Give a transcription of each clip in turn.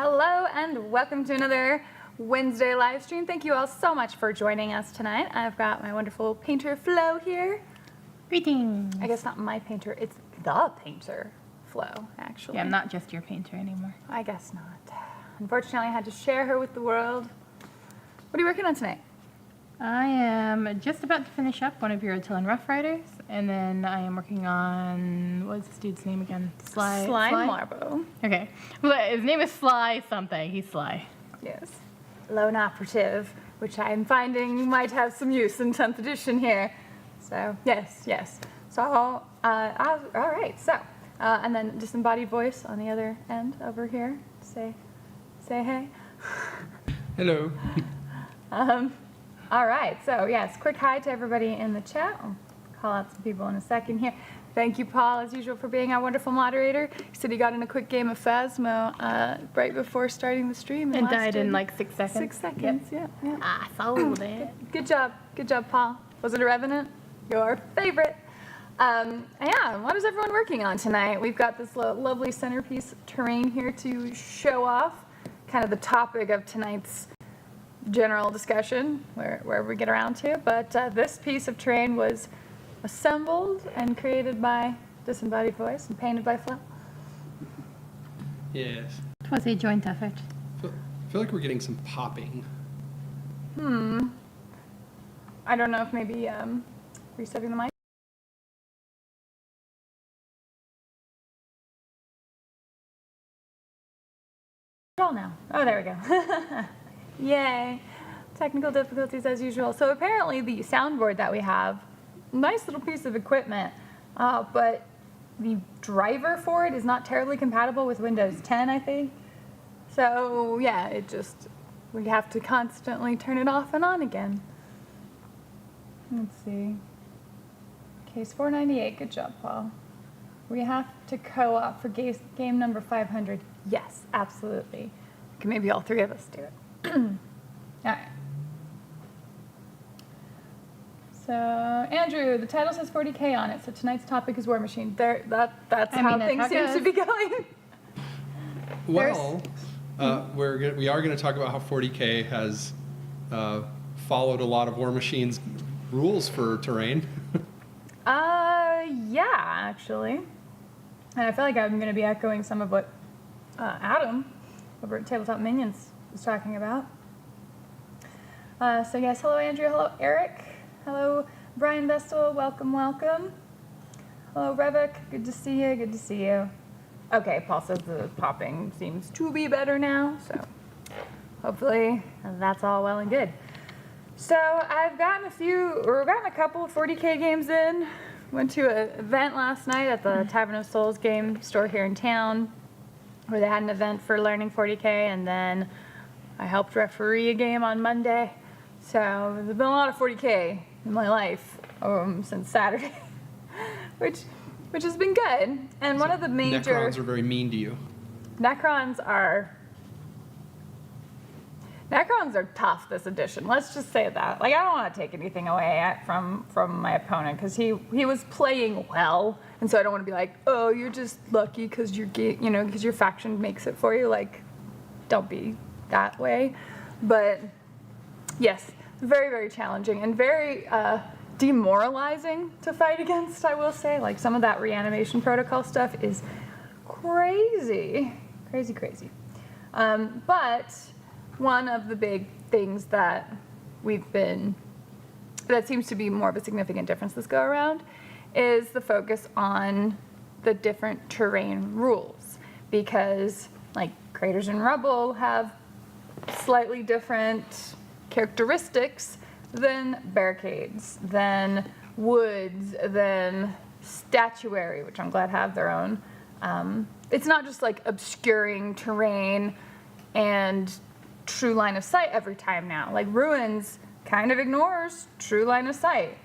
Hello and welcome to another Wednesday live stream. Thank you all so much for joining us tonight. I've got my wonderful painter Flo here. Greetings. I guess not my painter, it's the painter Flo, actually. Yeah, I'm not just your painter anymore. I guess not. Unfortunately, I had to share her with the world. What are you working on tonight? I am just about to finish up one of your Attila Rough Riders, and then I am working on, what's this dude's name again? Sly Marbo. Okay. Well, his name is Sly something. He's Sly. Yes. Lone Operative, which I'm finding might have some use in 10th edition here. So, yes. So, all right. So, and then disembodied voice on the other end over here. Say hey. Hello. All right, so yes, quick hi to everybody in the chat. I'll call out some people in a second here. Thank you, Paul, as usual, for being our wonderful moderator. He said he got in a quick game of Phasmo right before starting the stream. And died in like 6 seconds. 6 seconds, yeah. I sold it. Good job, Paul. Was it a Revenant? Your favorite. Yeah, what is everyone working on tonight? We've got this lovely centerpiece terrain here to show off kind of the topic of tonight's general discussion, wherever we get around to. But this piece of terrain was assembled and created by Disembodied Voice and painted by Flo. Yes. It was a joint effort. I feel like we're getting some popping. I don't know if maybe resetting the mic. All now. Oh, there we go. Yay. Technical difficulties as usual. So apparently the soundboard that we have, nice little piece of equipment, but the driver for it is not terribly compatible with Windows 10, I think. So yeah, we have to constantly turn it off and on again. Let's see. Case 498, good job, Paul. We have to co-op for game number 500. Yes, absolutely. Maybe all three of us do it. All right. So, Andrew, the title says 40K on it, so tonight's topic is War Machine. That's how things seem to be going. Well, we are going to talk about how 40K has followed a lot of War Machine's rules for terrain. Yeah, actually. And I feel like I'm going to be echoing some of what Adam over at Tabletop Minions was talking about. So yes, hello Andrew, hello Eric, hello Brian Vestal, welcome. Hello Revik, good to see you. Okay, Paul says the popping seems to be better now, so hopefully that's all well and good. So I've gotten a couple of 40K games in. Went to an event last night at the Tavern of Souls game store here in town, where they had an event for learning 40K, and then I helped referee a game on Monday. So there's been a lot of 40K in my life since Saturday, which has been good. And one of the major Necrons are very mean to you. Necrons are tough this edition. Let's just say that. Like, I don't want to take anything away from my opponent, because he was playing well, And so I don't want to be like, oh, you're just lucky because because your faction makes it for you. Like, don't be that way. But yes, very, very challenging and very demoralizing to fight against, I will say. Like, some of that reanimation protocol stuff is crazy. Crazy. But one of the big things that seems to be more of a significant difference this go around is the focus on the different terrain rules, because like craters and rubble have slightly different characteristics than barricades, than woods, than statuary, which I'm glad have their own. It's not just like obscuring terrain and true line of sight every time now. Like ruins kind of ignores true line of sight.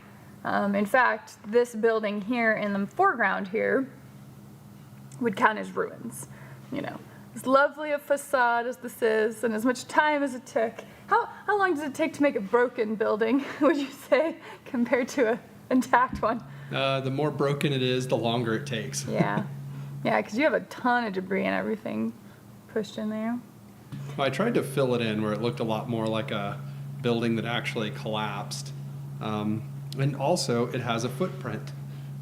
In fact, this building here in the foreground here would count as ruins. As lovely a facade as this is, and as much time as it took. How long does it take to make a broken building, would you say, compared to an intact one? The more broken it is, the longer it takes. Yeah, because you have a ton of debris and everything pushed in there. Well, I tried to fill it in where it looked a lot more like a building that actually collapsed. And also, it has a footprint,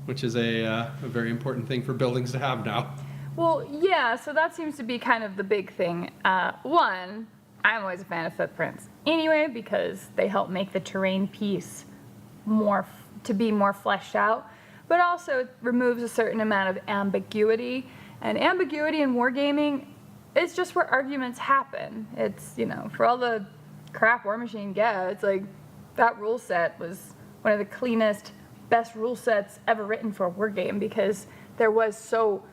which is a very important thing for buildings to have now. Well, yeah, so that seems to be kind of the big thing. One, I'm always a fan of footprints anyway, because they help make the terrain piece to be more fleshed out, but also it removes a certain amount of ambiguity. And ambiguity in wargaming is just where arguments happen. It's, for all the crap War Machine gets, like, that rule set was one of the cleanest, best rule sets ever written for a war game, because there was so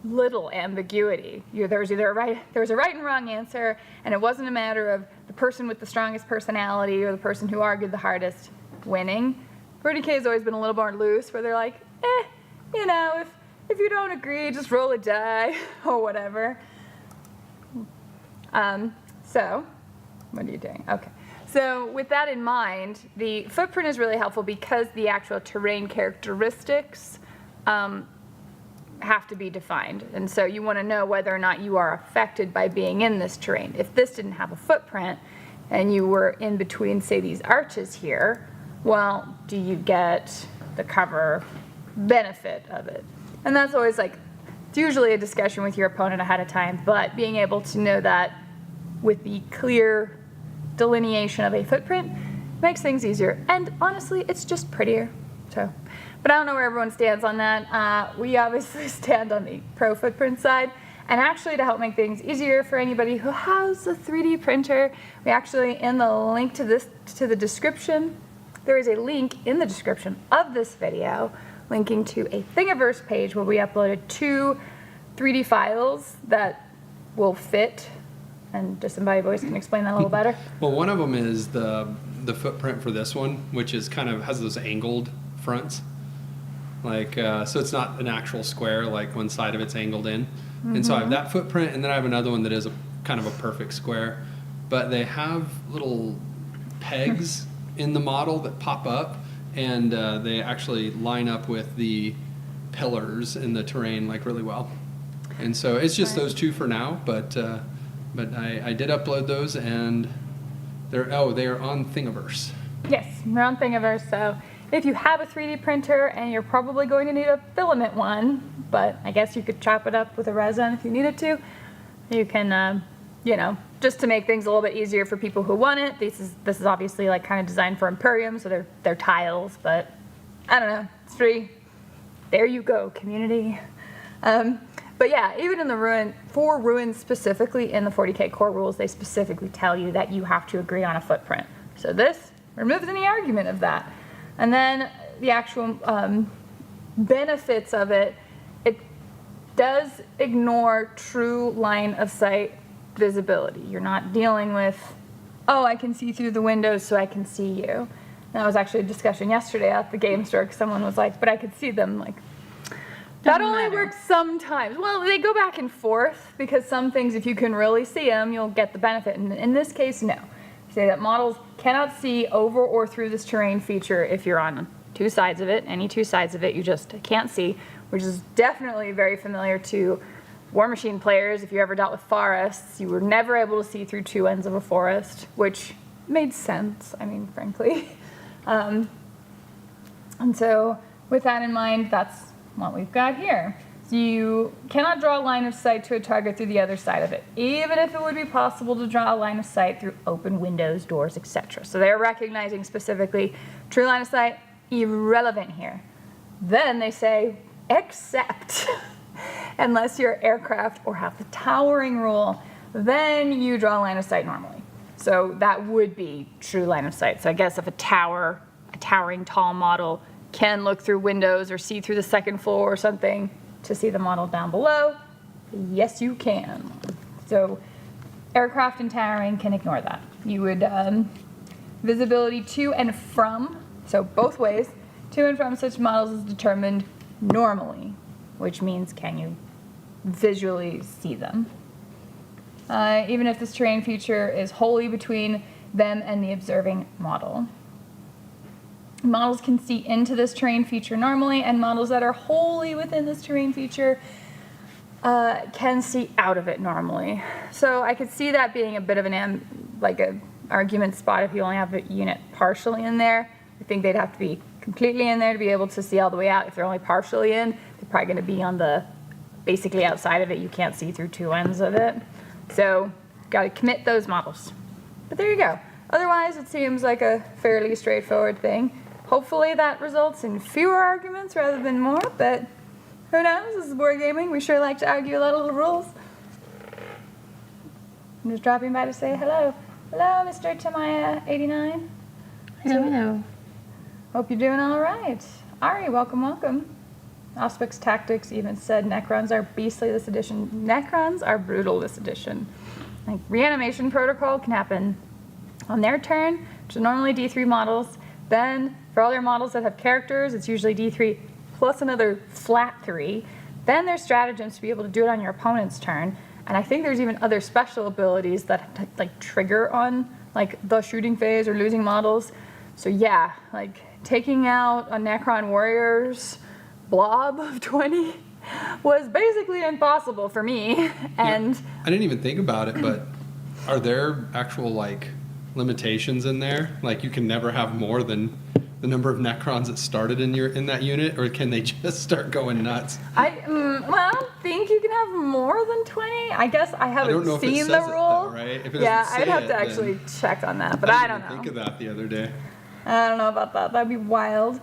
little ambiguity. There was a right and wrong answer, and it wasn't a matter of the person with the strongest personality or the person who argued the hardest winning. 40K has always been a little more loose, where they're like, if you don't agree, just roll a die or whatever. So, what are you doing? Okay. So with that in mind, the footprint is really helpful because the actual terrain characteristics have to be defined. And so you want to know whether or not you are affected by being in this terrain. If this didn't have a footprint and you were in between, say, these arches here, well, do you get the cover benefit of it? And that's always it's usually a discussion with your opponent ahead of time, but being able to know that with the clear delineation of a footprint makes things easier. And honestly, it's just prettier. But I don't know where everyone stands on that. We obviously stand on the pro footprint side. And actually, to help make things easier for anybody who has a 3D printer, we actually, in the link to the description, there is a link in the description of this video linking to a Thingiverse page where we uploaded 2 3D files that will fit. And disembodied voice can explain that a little better. Well, one of them is the footprint for this one, which is has those angled fronts. So it's not an actual square, like one side of it's angled in. Mm-hmm. And so I have that footprint, and then I have another one that is a kind of a perfect square. But they have little pegs in the model that pop up, and they actually line up with the pillars in the terrain really well. And so it's just those 2 for now, but I did upload those, and they are on Thingiverse. Yes, they're on Thingiverse. So if you have a 3D printer, and you're probably going to need a filament one, but I guess you could chop it up with a resin if you needed to. You can, just to make things a little bit easier for people who want it. This is obviously kind of designed for Imperium, so they're tiles, but I don't know. It's free. There you go, community. But yeah, even in for ruins specifically in the 40K core rules, they specifically tell you that you have to agree on a footprint. So this removes any argument of that. And then the actual benefits of it does ignore true line of sight visibility. You're not dealing with, I can see through the windows so I can see you. And that was actually a discussion yesterday at the game store, because someone was like, but I could see them. That only works sometimes. Well, they go back and forth, because some things, if you can really see them, you'll get the benefit. And in this case, no. Say that models cannot see over or through this terrain feature if you're on 2 sides of it. Any 2 sides of it, you just can't see. which is definitely very familiar to War Machine players. If you ever dealt with forests, you were never able to see through two ends of a forest, which made sense, I mean, frankly. And so with that in mind, that's what we've got here. So you cannot draw a line of sight to a target through the other side of it, even if it would be possible to draw a line of sight through open windows, doors, etc. So they're recognizing specifically true line of sight, irrelevant here. Then they say, except unless you're aircraft or have the towering rule, then you draw a line of sight normally. So that would be true line of sight. So I guess if a towering tall model can look through windows or see through the second floor or something to see the model down below, yes you can. So aircraft and towering can ignore that. You would, visibility to and from, so both ways, to and from such models is determined normally, which means can you visually see them. Even if this terrain feature is wholly between them and the observing model. Models can see into this terrain feature normally, and models that are wholly within this terrain feature can see out of it normally. So I could see that being a bit of an argument spot if you only have the unit partially in there. I think they'd have to be completely in there to be able to see all the way out. If they're only partially in, they're probably going to be on the basically outside of it. You can't see through two ends of it. So got to commit those models. But there you go. Otherwise, it seems like a fairly straightforward thing. Hopefully that results in fewer arguments rather than more, but who knows? This is board gaming. We sure like to argue a lot of the rules. I'm just dropping by to say hello. Hello, Mr. Tamaya89. Hello. Hope you're doing all right. Ari, welcome, welcome. Auspex Tactics even said Necrons are beastly this edition. Necrons are brutal this edition. Like, reanimation protocol can happen on their turn, which is normally D3 models. Then, for all your models that have characters, it's usually D3 plus another flat 3. Then there's stratagems to be able to do it on your opponent's turn. And I think there's even other special abilities that like trigger on like the shooting phase or losing models. So yeah, like taking out a Necron Warrior's blob of 20 was basically impossible for me. And I didn't even think about it, but are there actual like limitations in there? Like you can never have more than the number of Necrons that started in that unit, or can they just start going nuts? I don't think you can have more than 20. I guess I haven't seen the rule. Though, right? If it yeah, doesn't say I'd have it, to actually check on that, but I don't know. Think of that the other day. I don't know about that. That'd be wild.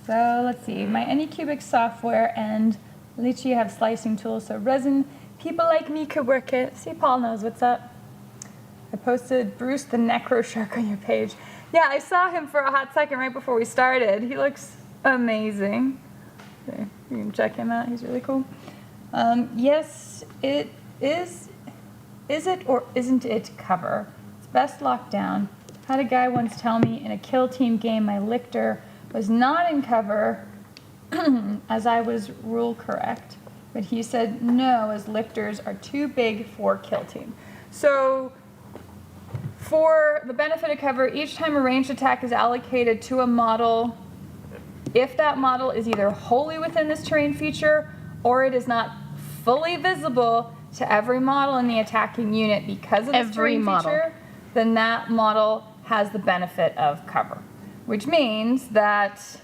So let's see. My Anycubic software and Litchi have slicing tools, so resin people like me could work it. See, Paul knows what's up. I posted Bruce the Necro Shark on your page. Yeah, I saw him for a hot second right before we started. He looks amazing. There, you can check him out. He's really cool. Yes, it is. Is it or isn't it cover? It's best locked down. Had a guy once tell me in a kill team game my lictor was not in cover as I was rule correct. But he said no, as lictors are too big for kill team. So for the benefit of cover, each time a ranged attack is allocated to a model, if that model is either wholly within this terrain feature or it is not fully visible to every model in the attacking unit because of this terrain feature, then that model has the benefit of cover. Which means that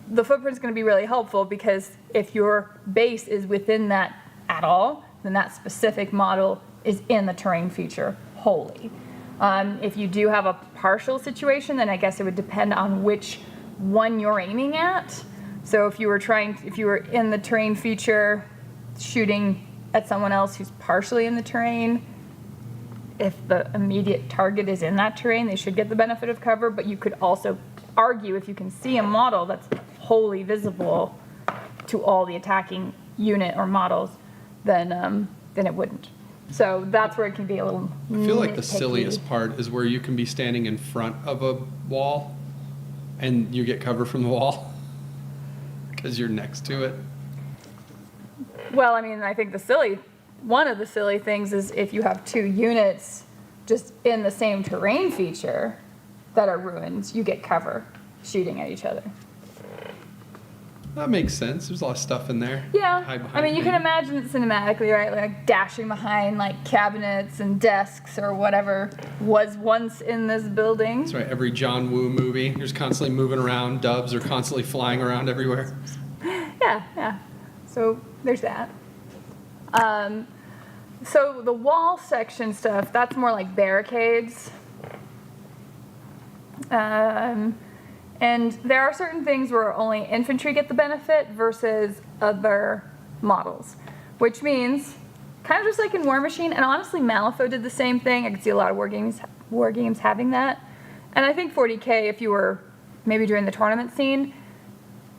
the footprint is going to be really helpful because if your base is within that at all, then that specific model is in the terrain feature wholly. If you do have a partial situation, then I guess it would depend on which one you're aiming at. So if you were in the terrain feature shooting at someone else who's partially in the terrain, if the immediate target is in that terrain, they should get the benefit of cover, but you could also argue if you can see a model that's wholly visible to all the attacking unit or models, then it wouldn't. So that's where it can be a little I feel like the nitpicky. silliest part is where you can be standing in front of a wall and you get cover from the wall because you're next to it. Well, I mean, I think one of the silly things is if you have two units just in the same terrain feature that are ruined, you get cover shooting at each other. That makes sense. There's a lot of stuff in there. Yeah, Hide I behind mean, you can maybe. imagine it cinematically, right? Like dashing behind like cabinets and desks or whatever was once in this building. That's right. Every John Woo movie, you're just constantly moving around. Doves are constantly flying around everywhere. Yeah. So there's that. So the wall section stuff, that's more like barricades. And there are certain things where only infantry get the benefit versus other models, which means kind of just like in War Machine, and honestly Malifaux did the same thing. I could see a lot of war games having that. And I think 40K, if you were maybe during the tournament scene,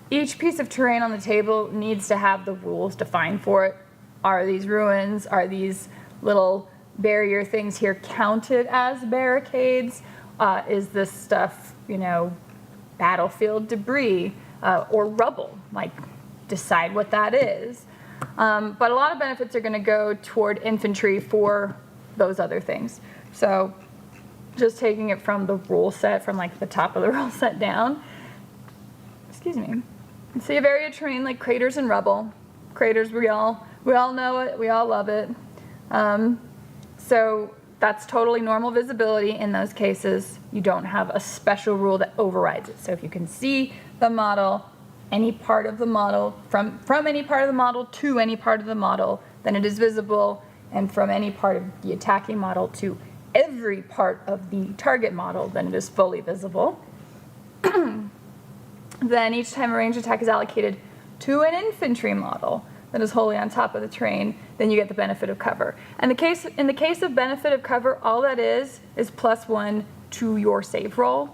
each piece of terrain on the table needs to have the rules defined for it. Are these ruins, are these little barrier things here counted as barricades? Is this stuff, battlefield debris or rubble? Like, decide what that is. But a lot of benefits are going to go toward infantry for those other things. So just taking it from the rule set, from like the top of the rule set down. Excuse me. You see a area of terrain like craters and rubble. Craters, we all know it. We all love it. So that's totally normal visibility in those cases. You don't have a special rule that overrides it. So if you can see the model, any part of the model, from any part of the model to any part of the model, then it is visible. And from any part of the attacking model to every part of the target model, then it is fully visible. Then each time a ranged attack is allocated to an infantry model that is wholly on top of the terrain, then you get the benefit of cover. And in the case of benefit of cover, all that is +1 to your save roll.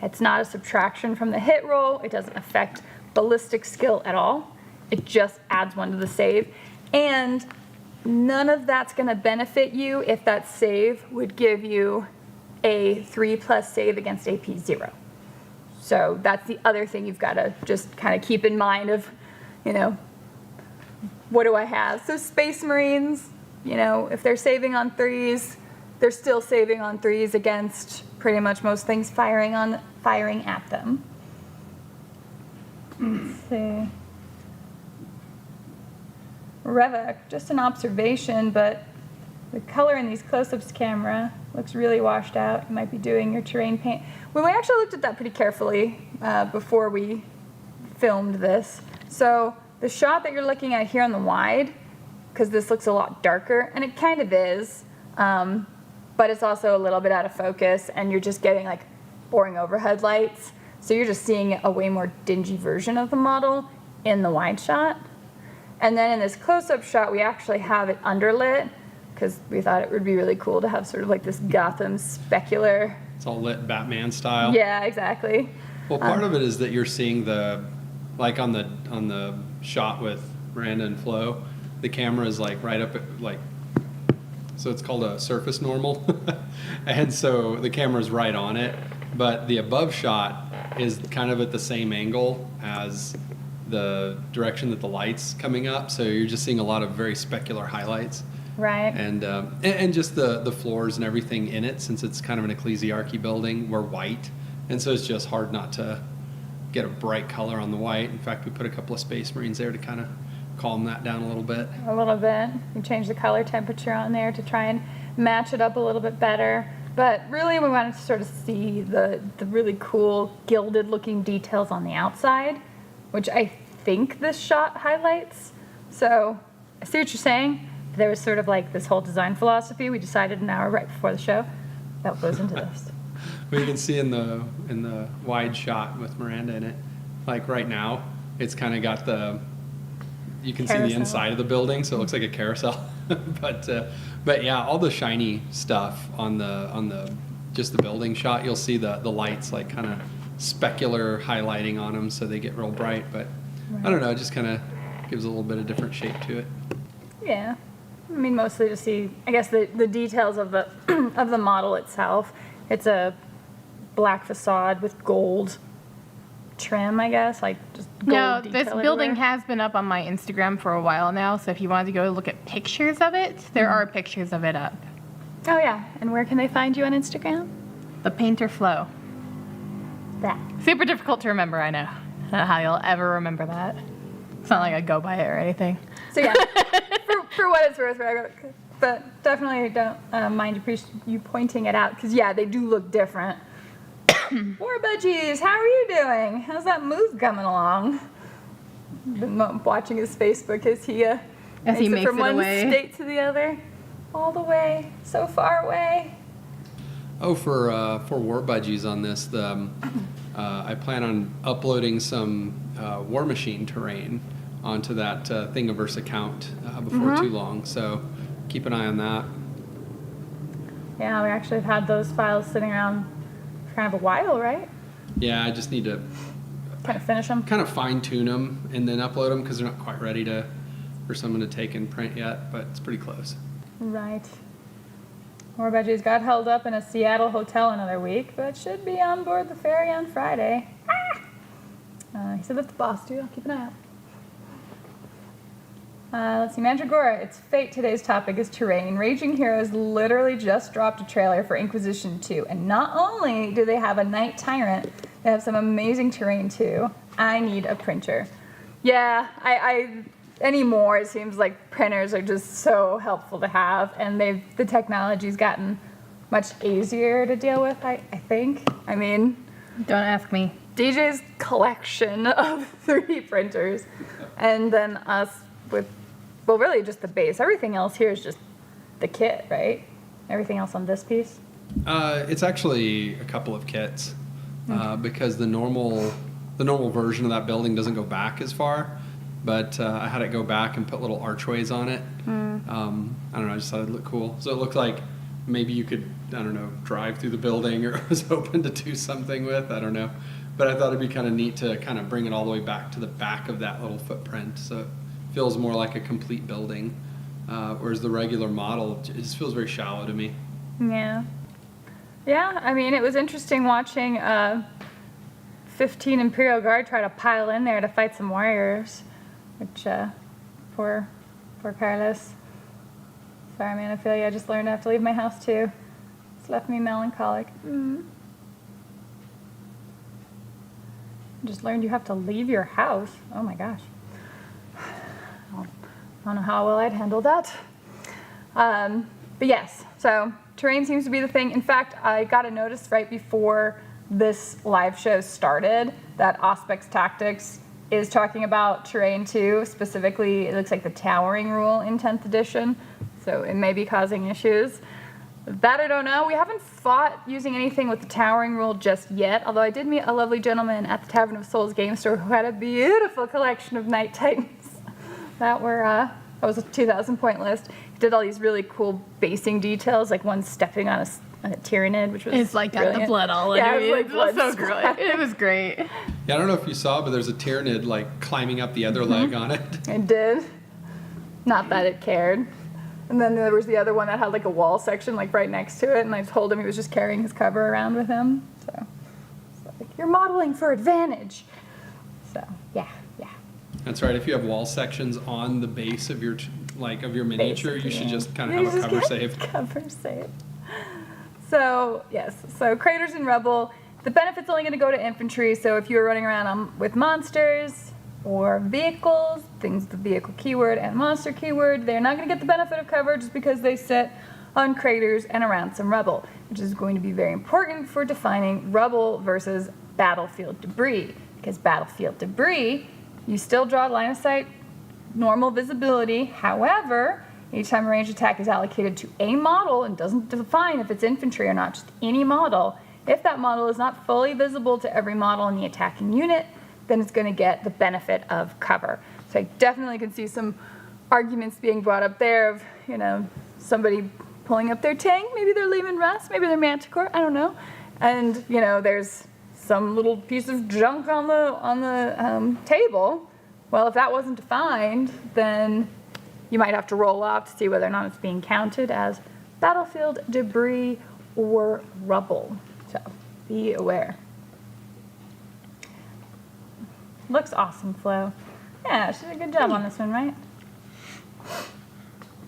It's not a subtraction from the hit roll. It doesn't affect ballistic skill at all. It just adds 1 to the save. And none of that's going to benefit you if that save would give you a 3+ save against AP 0. So that's the other thing you've got to just kind of keep in mind of, what do I have? So Space Marines, if they're saving on 3s, they're still saving on 3s against pretty much most things firing at them. Let's see. Revok, just an observation, but the color in these close-ups camera looks really washed out. You might be doing your terrain paint. Well, we actually looked at that pretty carefully before we filmed this. So the shot that you're looking at here on the wide, because this looks a lot darker, and it kind of is, but it's also a little bit out of focus, and you're just getting like boring overhead lights. So you're just seeing a way more dingy version of the model in the wide shot. And then in this close-up shot, we actually have it underlit, because we thought it would be really cool to have sort of like this Gotham specular. It's all lit Batman style. Yeah, exactly. Well, part of it is that you're seeing like on the shot with Miranda and Flo, the camera is like right up at so it's called a surface normal, and so the camera's right on it, but the above shot is kind of at the same angle as the direction that the light's coming up, so you're just seeing a lot of very specular highlights. Right. And just the floors and everything in it, since it's kind of an ecclesiarchy building, were white, and so it's just hard not to get a bright color on the white. In fact, we put a couple of Space Marines there to kind of calm that down a little bit. A little bit. You change the color temperature on there to try and match it up a little bit better. But really, we wanted to sort of see the really cool gilded looking details on the outside, which I think this shot highlights. So I see what you're saying. There was sort of like this whole design philosophy we decided an hour right before the show that goes into this. Well, you can see in the wide shot with Miranda in it, like right now, it's kind of got you can see the inside of the building, so it looks like a carousel. but yeah, all the shiny stuff on the just the building shot, you'll see the lights like kind of specular highlighting on them, so they get real bright. But right. I don't know, it just kind of gives a little bit of different shape to it. Yeah. I mean, mostly to see, I guess, the details of the of the model itself. It's a black facade with gold trim, I guess, like just gold No, detail this everywhere. building has been up on my Instagram for a while now, so if you wanted to go look at pictures of it, there are pictures of it up. Oh, yeah. And where can they find you on Instagram? The Painter Flow. That. Super difficult to remember, I know. I don't know how you'll ever remember that. It's not like I go by it or anything. So yeah, for what it's worth, but definitely don't mind you pointing it out, because yeah, they do look different. War Budgies, how are you doing? How's that move coming along? Been watching his Facebook as he makes it from one state to the other, all the way, so far away. Oh, for War Budgies on this, I plan on uploading some War Machine terrain onto that Thingiverse account before too long, so keep an eye on that. Yeah, we actually have had those files sitting around for kind of a while, right? Yeah, I just need to kind of finish them, kind of fine tune them, and then upload them, because they're not quite ready for someone to take and print yet, but it's pretty close. Right. War Budgies got held up in a Seattle hotel another week, but should be on board the ferry on Friday. He said that's the boss, dude. I'll keep an eye out. Let's see, Mandragora, it's fate. Today's topic is terrain. Raging Heroes literally just dropped a trailer for Inquisition 2, and not only do they have a Knight Tyrant, they have some amazing terrain too. I need a printer. Yeah, I anymore it seems like printers are just so helpful to have, and the technology's gotten much easier to deal with, I think. I mean, don't ask me. DJ's collection of 3D printers, and then us with, well, really just the base. Everything else here is just the kit, right? Everything else on this piece? It's actually a couple of kits, because the normal version of that building doesn't go back as far, but I had it go back and put little archways on it. I don't know, I just thought it'd look cool. So it looked like maybe you could, I don't know, drive through the building, or it was hoping to do something with, I don't know. But I thought it'd be kind of neat to kind of bring it all the way back to the back of that little footprint, so it feels more like a complete building, whereas the regular model, it just feels very shallow to me. Yeah. Yeah, I mean, it was interesting watching 15 Imperial Guard try to pile in there to fight some warriors, which, poor Carlos. Sorry, man, I feel like I just learned I have to leave my house too. It's left me melancholic. Just learned you have to leave your house. Oh my gosh. I don't know how well I'd handle that. But yes, so terrain seems to be the thing. In fact, I got a notice right before this live show started that Auspex Tactics is talking about terrain too. Specifically, it looks like the towering rule in 10th edition. So it may be causing issues. That I don't know. We haven't fought using anything with the towering rule just yet, although I did meet a lovely gentleman at the Tavern of Souls game store who had a beautiful collection of Knight Titans that was a 2,000 point list. He did all these really cool basing details, like one stepping on a Tyranid, which was It's like got brilliant. the blood all over it. It was so great. It was great. Yeah, I don't know if you saw, but there's a Tyranid like climbing up the other leg on it. It did. Not that it cared. And then there was the other one that had like a wall section like right next to it, and I told him he was just carrying his cover around with him. So it's like, you're modeling for advantage. So yeah. That's right. If you have wall sections on the base of your miniature, you should just kind of have a cover save. Cover save. So yes, so Craters and Rebel. The benefit's only going to go to infantry. So if you're running around with monsters or vehicles, things with the vehicle keyword and monster keyword, they're not going to get the benefit of cover just because they sit on craters and around some rubble, which is going to be very important for defining rubble versus battlefield debris. Because battlefield debris, you still draw line of sight, normal visibility. However, each time a ranged attack is allocated to a model and doesn't define if it's infantry or not, just any model, if that model is not fully visible to every model in the attacking unit, then it's going to get the benefit of cover. So I definitely can see some arguments being brought up there of, somebody pulling up their tank, maybe they're Leman Russ, maybe they're Manticore, I don't know. And, there's some little piece of junk on the table. Well, if that wasn't defined, then you might have to roll off to see whether or not it's being counted as battlefield debris or rubble. So be aware. Looks awesome, Flo. Yeah, she did a good job on this one, right?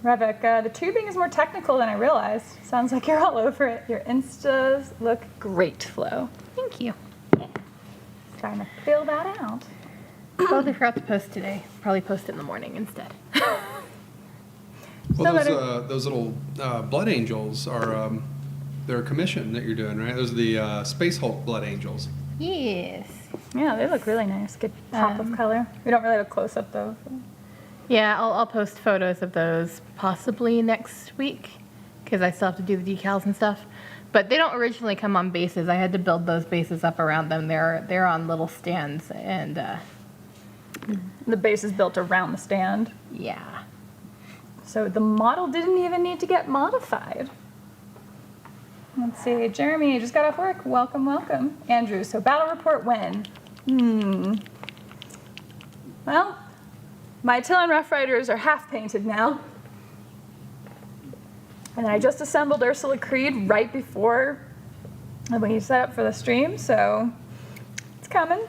Revik, the tubing is more technical than I realized. Sounds like you're all over it. Your Instas look great, Flo. Thank you. Trying to fill that out. Both I forgot to post today. Probably post it in the morning instead. Well, So those little blood angels are they're a commission that you're doing, right? Those are the Space Hulk blood angels. Yes. Yeah, they look really nice. Good pop of color. We don't really have a close up though. Yeah, I'll post photos of those possibly next week because I still have to do the decals and stuff. But they don't originally come on bases. I had to build those bases up around them. They're on little stands and The base is built around the stand. yeah. So the model didn't even need to get modified. Let's see, Jeremy, you just got off work. Welcome, welcome. Andrew, so battle report when? Well, my Till and Rough Riders are half painted now. And I just assembled Ursula Creed right before we set up for the stream, so it's coming.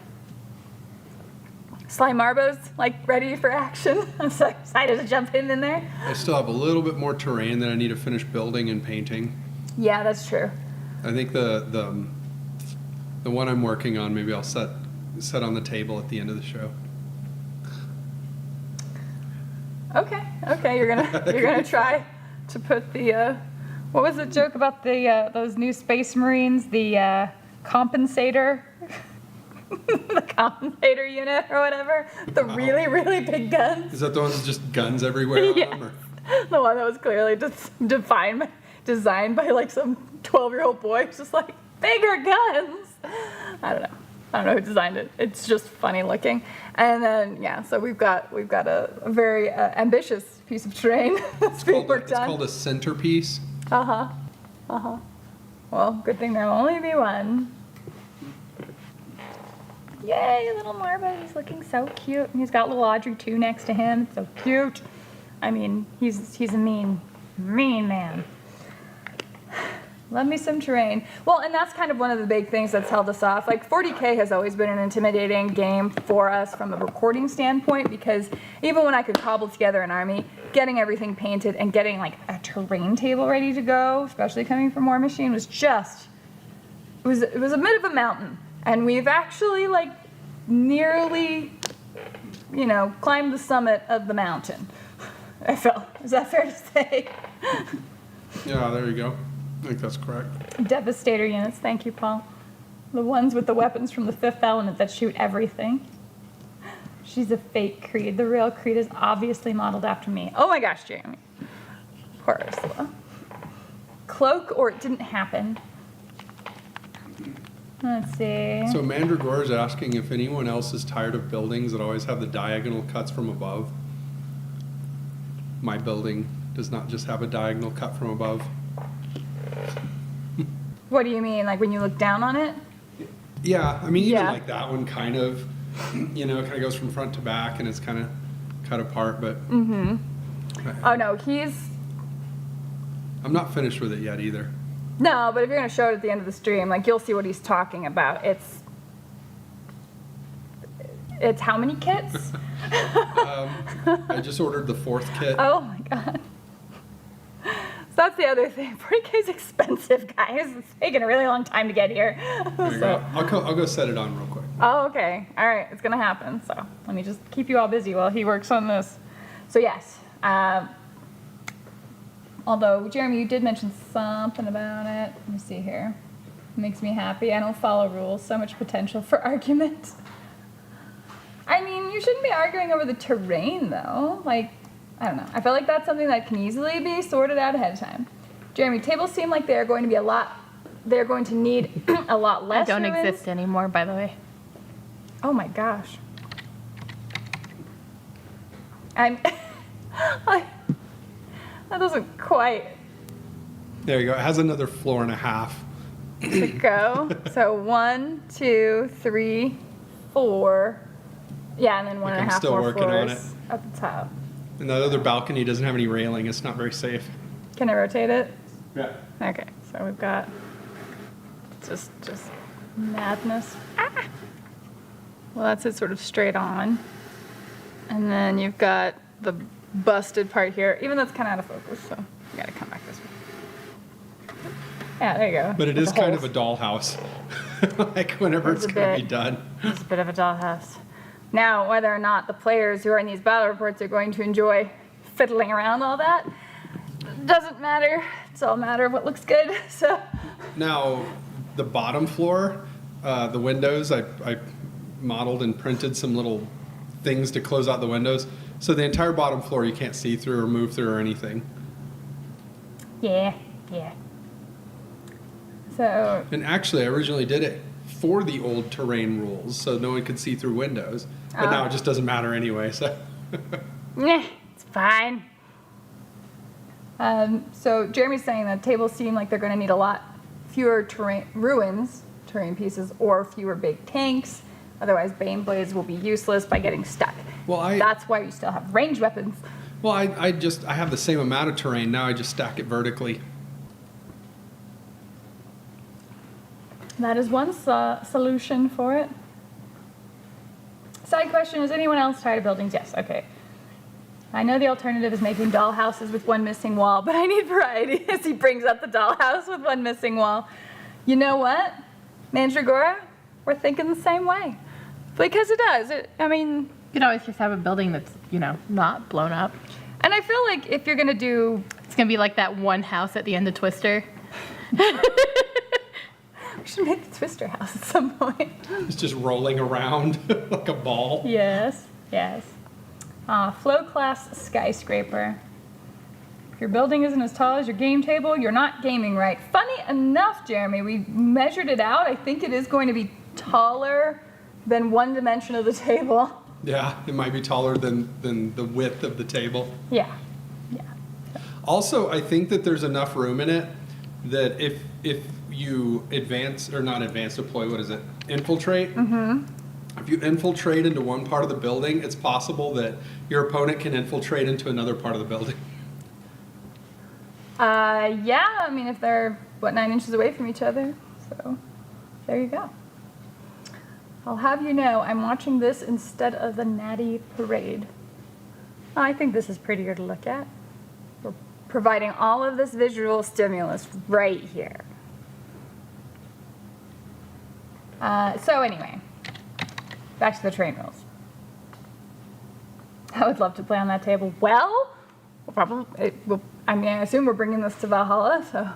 Sly Marbo's like ready for action. I'm so excited to jump in there. I still have a little bit more terrain that I need to finish building and painting. Yeah, that's true. I think the one I'm working on, maybe I'll set on the table at the end of the show. Okay, you're gonna try to put the what was the joke about the those new Space Marines, the compensator, the compensator unit or whatever, the really big guns. Is that the one with just guns everywhere on Yes. them? Or? The one that was clearly just designed by like some 12-year-old boy, just like bigger guns. I don't know who designed it. It's just funny looking. And then yeah, so we've got a very ambitious piece of terrain that's being worked It's on. called a centerpiece. Well, good thing there'll only be one. Yay, little Marva, he's looking so cute. He's got little Audrey too next to him. So cute. I mean, he's a mean man. Love me some terrain. Well, and that's kind of one of the big things that's held us off. Like 40K has always been an intimidating game for us from a recording standpoint because even when I could cobble together an army, getting everything painted and getting like a terrain table ready to go, especially coming from War Machine, was just it was a bit of a mountain. And we've actually like nearly, climbed the summit of the mountain. I felt. Is that fair to say? Yeah, there you go. I think that's correct. Devastator units, thank you, Paul. The ones with the weapons from the Fifth Element that shoot everything. She's a fake Creed. The real Creed is obviously modeled after me. Oh my gosh, Jeremy. Poor Ursula. Cloak or it didn't happen. Let's see. So Mandragore is asking if anyone else is tired of buildings that always have the diagonal cuts from above. My building does not just have a diagonal cut from above. What do you mean? Like when you look down on it? Yeah, I mean, even Yeah. like that one kind of, kind of goes from front to back and it's kind of cut apart, but Oh no, I'm not finished with it yet either. No, but if you're going to show it at the end of the stream, like you'll see what he's talking about. It's how many kits? I just ordered the 4th kit. Oh my god. So that's the other thing. 40K is expensive, guys. It's taking a really long time to get here. There you go. I'll go set it on real quick. Oh, okay. All right. It's going to happen. So let me just keep you all busy while he works on this. So yes. Although, Jeremy, you did mention something about it. Let me see here. It makes me happy. I don't follow rules. So much potential for argument. I mean, you shouldn't be arguing over the terrain, though. Like, I don't know. I feel like that's something that can easily be sorted out ahead of time. Jeremy, tables seem like they're going to be they're going to need a lot less Don't ruins. exist anymore, by the way. Oh my gosh. That doesn't quite There you go. It has another floor and a half. go. So 1, 2, 3, 4. Yeah, and then one Like and a I'm half still more working on floors at the top. And the other balcony doesn't have any railing. It's not very safe. Can I rotate it? Yeah. Okay, so we've got just madness. Ah! Well, that's it sort of straight on. And then you've got the busted part here, even though it's kind of out of focus, so you gotta come back this way. Yeah, there you go. But it With is the kind of holes. a dollhouse. Like whenever It's it's a going to bit. be done. It's a bit of a dollhouse. Now, whether or not the players who are in these battle reports are going to enjoy fiddling around all that doesn't matter. It's all a matter of what looks good. So Now, the bottom floor, the windows, I modeled and printed some little things to close out the windows. So the entire bottom floor you can't see through or move through or anything. yeah. So And actually, I originally did it for the old terrain rules, so no one could see through windows. But now it just doesn't matter anyway. So it's fine. So Jeremy's saying that tables seem like they're going to need a lot fewer terrain pieces, or fewer big tanks. Otherwise, Bane blades will be useless by getting stuck. Well, That's why you still have ranged weapons. well, I have the same amount of terrain now. I just stack it vertically. That is one solution for it. Side question, is anyone else tired of buildings? Yes, okay. I know the alternative is making doll houses with one missing wall, but I need variety as he brings up the doll house with one missing wall. You know what, Mandragora? We're thinking the same way. Because it does. You could always just have a building that's, not blown up. And I feel like if you're going to do... It's going to be like that one house at the end of Twister. We should make the Twister house at some point. It's just rolling around like a ball. Yes. Flow class skyscraper. If your building isn't as tall as your game table, you're not gaming right. Funny enough, Jeremy, we measured it out. I think it is going to be taller than one dimension of the table. Yeah, it might be taller than the width of the table. Yeah. Also, I think that there's enough room in it that if you infiltrate. If you infiltrate into one part of the building, it's possible that your opponent can infiltrate into another part of the building. Yeah, if they're, 9 inches away from each other. So, there you go. I'll have you know, I'm watching this instead of the Natty Parade. I think this is prettier to look at. We're providing all of this visual stimulus right here. So anyway, back to the terrain rules. I would love to play on that table. Well, I assume we're bringing this to Valhalla, so.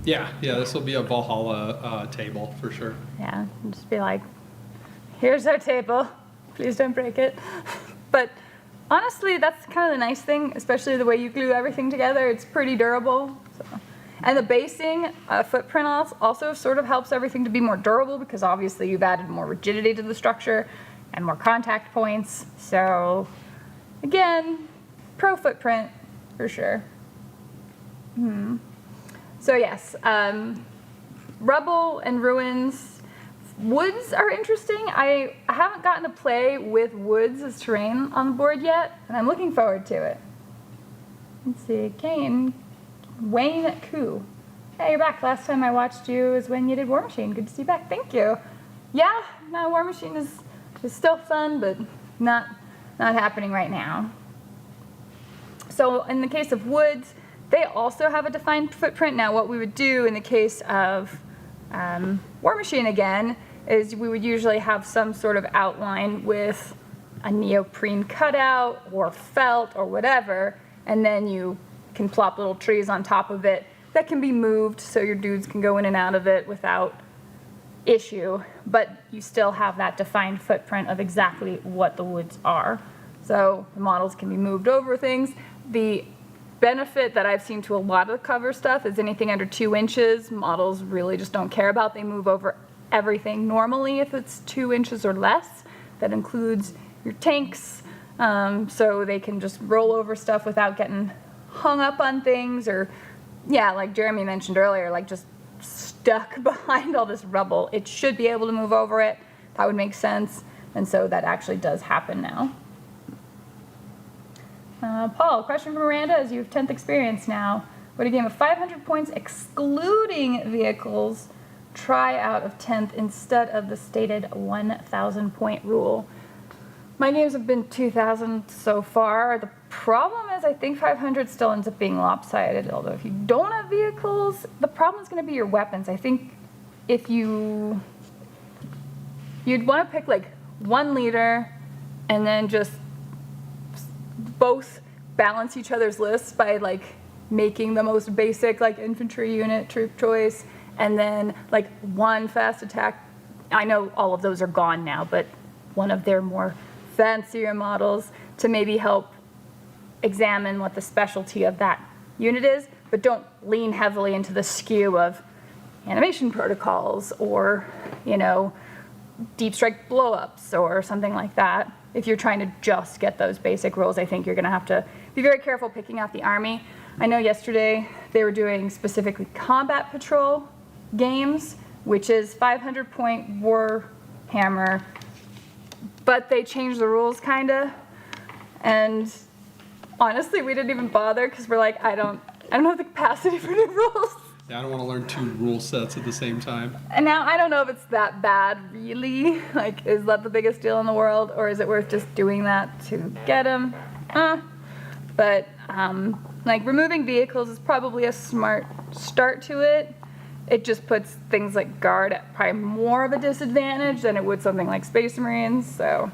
Yeah, this will be a Valhalla table for sure. Yeah, and just be like, here's our table. Please don't break it. But honestly, that's kind of the nice thing, especially the way you glue everything together. It's pretty durable. So. And the basing footprint also sort of helps everything to be more durable because obviously you've added more rigidity to the structure and more contact points. So again, pro footprint for sure. So yes, rubble and ruins. Woods are interesting. I haven't gotten to play with woods as terrain on the board yet, and I'm looking forward to it. Let's see, Wayne Koo. Hey, you're back. Last time I watched you was when you did War Machine. Good to see you back. Thank you. Yeah, no, War Machine is still fun, but not happening right now. So in the case of woods, they also have a defined footprint. Now, what we would do in the case of War Machine again is we would usually have some sort of outline with a neoprene cutout or felt or whatever, and then you can plop little trees on top of it that can be moved so your dudes can go in and out of it without issue, but you still have that defined footprint of exactly what the woods are. So the models can be moved over things. The benefit that I've seen to a lot of the cover stuff is anything under 2 inches, models really just don't care about. They move over everything normally if it's 2 inches or less. That includes your tanks, so they can just roll over stuff without getting hung up on things, or like Jeremy mentioned earlier, like just stuck behind all this rubble. It should be able to move over it. That would make sense, and so that actually does happen now. Paul, question from Miranda, as you have 10th experience now. Would a game of 500 points excluding vehicles try out of 10th instead of the stated 1,000 point rule? My games have been 2,000 so far. The problem is I think 500 still ends up being lopsided, although if you don't have vehicles, the problem is going to be your weapons. I think if you'd want to pick like 1 leader and then just both balance each other's lists by like making the most basic like infantry unit troop choice, and then like one fast attack. I know all of those are gone now, but one of their more fancier models to maybe help examine what the specialty of that unit is, but don't lean heavily into the skew of animation protocols or, you know, deep strike blowups or something like that. If you're trying to just get those basic rules, I think you're going to have to be very careful picking out the army. I know yesterday they were doing specifically combat patrol games, which is 500-point Warhammer, but they changed the rules kinda, and honestly, we didn't even bother because we're like, I don't have the capacity for new rules. Yeah, I don't want to learn 2 rule sets at the same time. And now I don't know if it's that bad, really. Like, is that the biggest deal in the world, or is it worth just doing that to get them? But like removing vehicles is probably a smart start to it. It just puts things like guard at probably more of a disadvantage than it would something like Space Marines. So.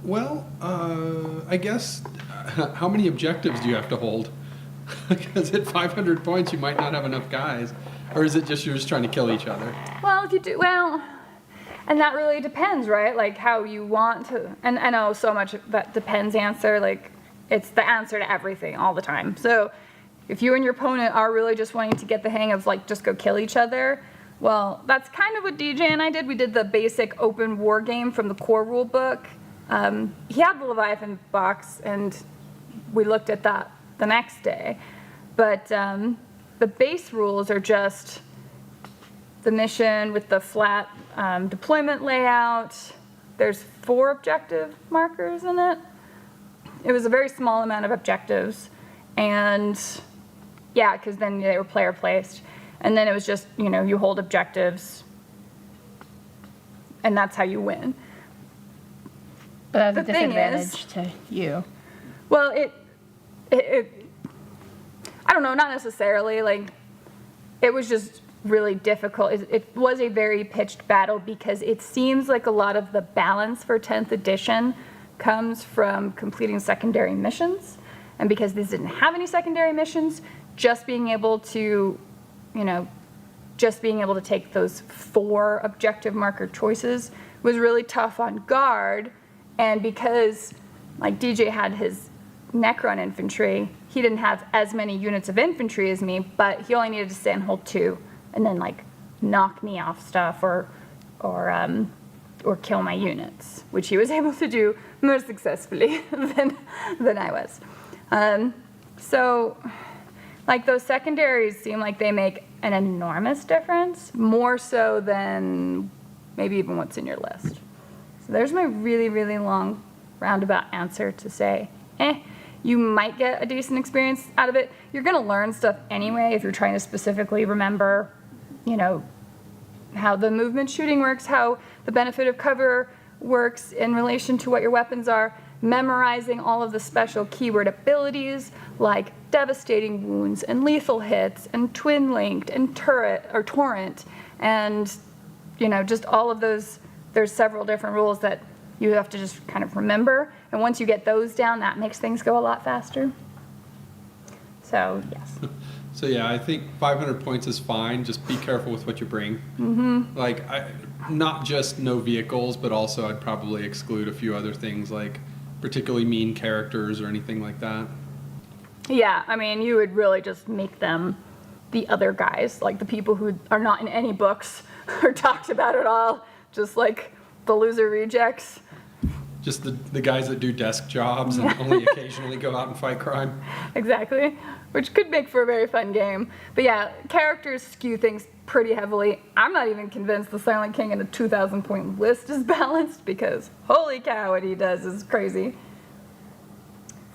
Well, I guess, how many objectives do you have to hold? Because at 500 points, you might not have enough guys. Or is it just you're just trying to kill each other? Well, if you do, and that really depends, right? Like how you want to, and I know so much that depends answer, like it's the answer to everything all the time. So if you and your opponent are really just wanting to get the hang of like just go kill each other, well, that's kind of what DJ and I did. We did the basic open war game from the core rule book. He had the Leviathan box, and we looked at that the next day. But the base rules are just the mission with the flat deployment layout. There's 4 objective markers in it. It was a very small amount of objectives, and yeah, because then they were player placed. And then it was just, you know, you hold objectives, and that's how you win. But that's The a thing disadvantage to you. Well, it I don't know, not necessarily. Like, it was just really difficult. It was a very pitched battle because it seems like a lot of the balance for 10th edition comes from completing secondary missions. And because this didn't have any secondary missions, just being able to, you know, just being able to take those 4 objective marker choices was really tough on guard. And because, like, DJ had his Necron infantry, he didn't have as many units of infantry as me, but he only needed to sit and hold 2, and then like knock me off stuff or kill my units, which he was able to do more successfully than I was. So, like, those secondaries seem like they make an enormous difference, more so than maybe even what's in your list. So there's my really, really long roundabout answer to say, you might get a decent experience out of it. You're going to learn stuff anyway if you're trying to specifically remember, you know, how the movement shooting works, how the benefit of cover works in relation to what your weapons are, memorizing all of the special keyword abilities like devastating wounds and lethal hits and twin linked and turret or torrent, and, you know, just all of those. There's several different rules that you have to just kind of remember, and once you get those down, that makes things go a lot faster. So, yes. So yeah, I think 500 points is fine. Just be careful with what you bring. Mm-hmm. Like, not just no vehicles, but also I'd probably exclude a few other things like particularly mean characters or anything like that. Yeah, I mean, you would really just make them the other guys, like the people who are not in any books or talked about at all, just like the loser rejects. Just the guys that do desk jobs and only occasionally go out and fight crime. Exactly, which could make for a very fun game. But yeah, characters skew things pretty heavily. I'm not even convinced the Silent King in a 2,000 point list is balanced, because holy cow, what he does is crazy.